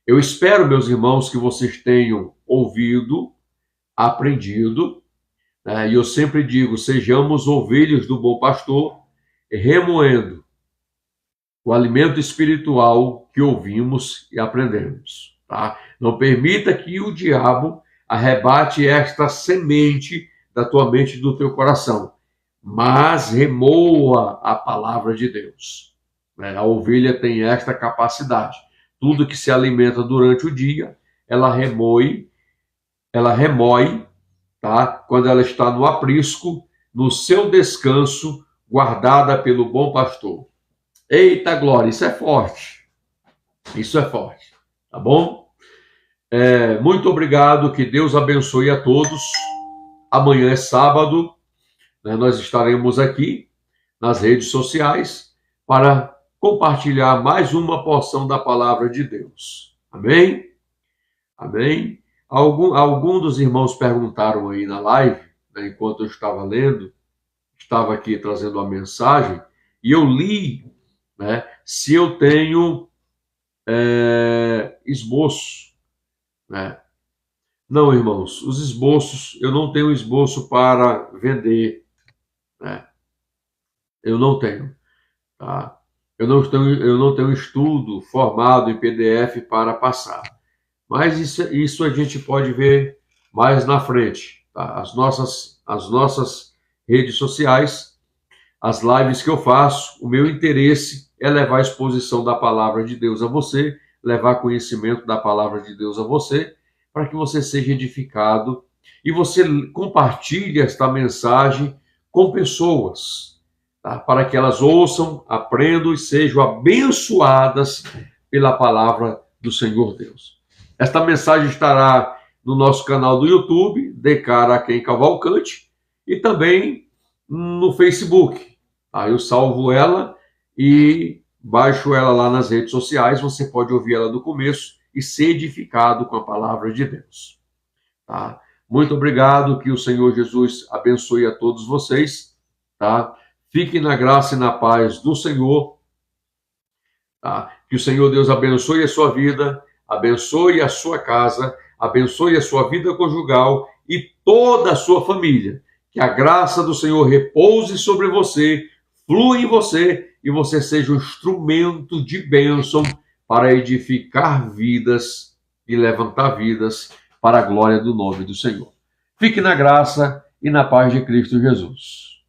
Eu espero, meus irmãos, que vocês tenham ouvido, aprendido, né? E eu sempre digo, sejamos ovelhas do bom pastor, remoendo o alimento espiritual que ouvimos e aprendemos. Tá? Não permita que o diabo arrebate esta semente da tua mente e do teu coração, mas remoa a palavra de Deus. A ovelha tem esta capacidade. Tudo que se alimenta durante o dia, ela remoe, tá? Quando ela está no aprisco, no seu descanso, guardada pelo bom pastor. Eita glória, isso é forte. Isso é forte, tá bom? Muito obrigado, que Deus abençoe a todos. Amanhã é sábado, né? Nós estaremos aqui nas redes sociais para compartilhar mais uma porção da palavra de Deus. Amém? Amém? Algum dos irmãos perguntaram aí na live, né, enquanto eu estava lendo, estava aqui trazendo a mensagem, e eu li, né, se eu tenho esboço, né? Não, irmãos, os esboços, eu não tenho esboço para vender, né? Eu não tenho, tá? Eu não tenho estudo formado em PDF para passar. Mas isso a gente pode ver mais na frente, tá? As nossas redes sociais, as lives que eu faço, o meu interesse é levar a exposição da palavra de Deus a você, levar conhecimento da palavra de Deus a você, para que você seja edificado e você compartilhe esta mensagem com pessoas, tá? Para que elas ouçam, aprendam e sejam abençoadas pela palavra do Senhor Deus. Esta mensagem estará no nosso canal do YouTube, DK Araquém Cavalcante, e também no Facebook. Eu salvo ela e baixo ela lá nas redes sociais. Você pode ouvir ela do começo e ser edificado com a palavra de Deus. Tá? Muito obrigado, que o Senhor Jesus abençoe a todos vocês. Tá? Fiquem na graça e na paz do Senhor. Tá? Que o Senhor Deus abençoe a sua vida, abençoe a sua casa, abençoe a sua vida conjugal e toda a sua família. Que a graça do Senhor repouse sobre você, flua em você e você seja um instrumento de bênção para edificar vidas e levantar vidas para a glória do nome do Senhor. Fique na graça e na paz de Cristo Jesus.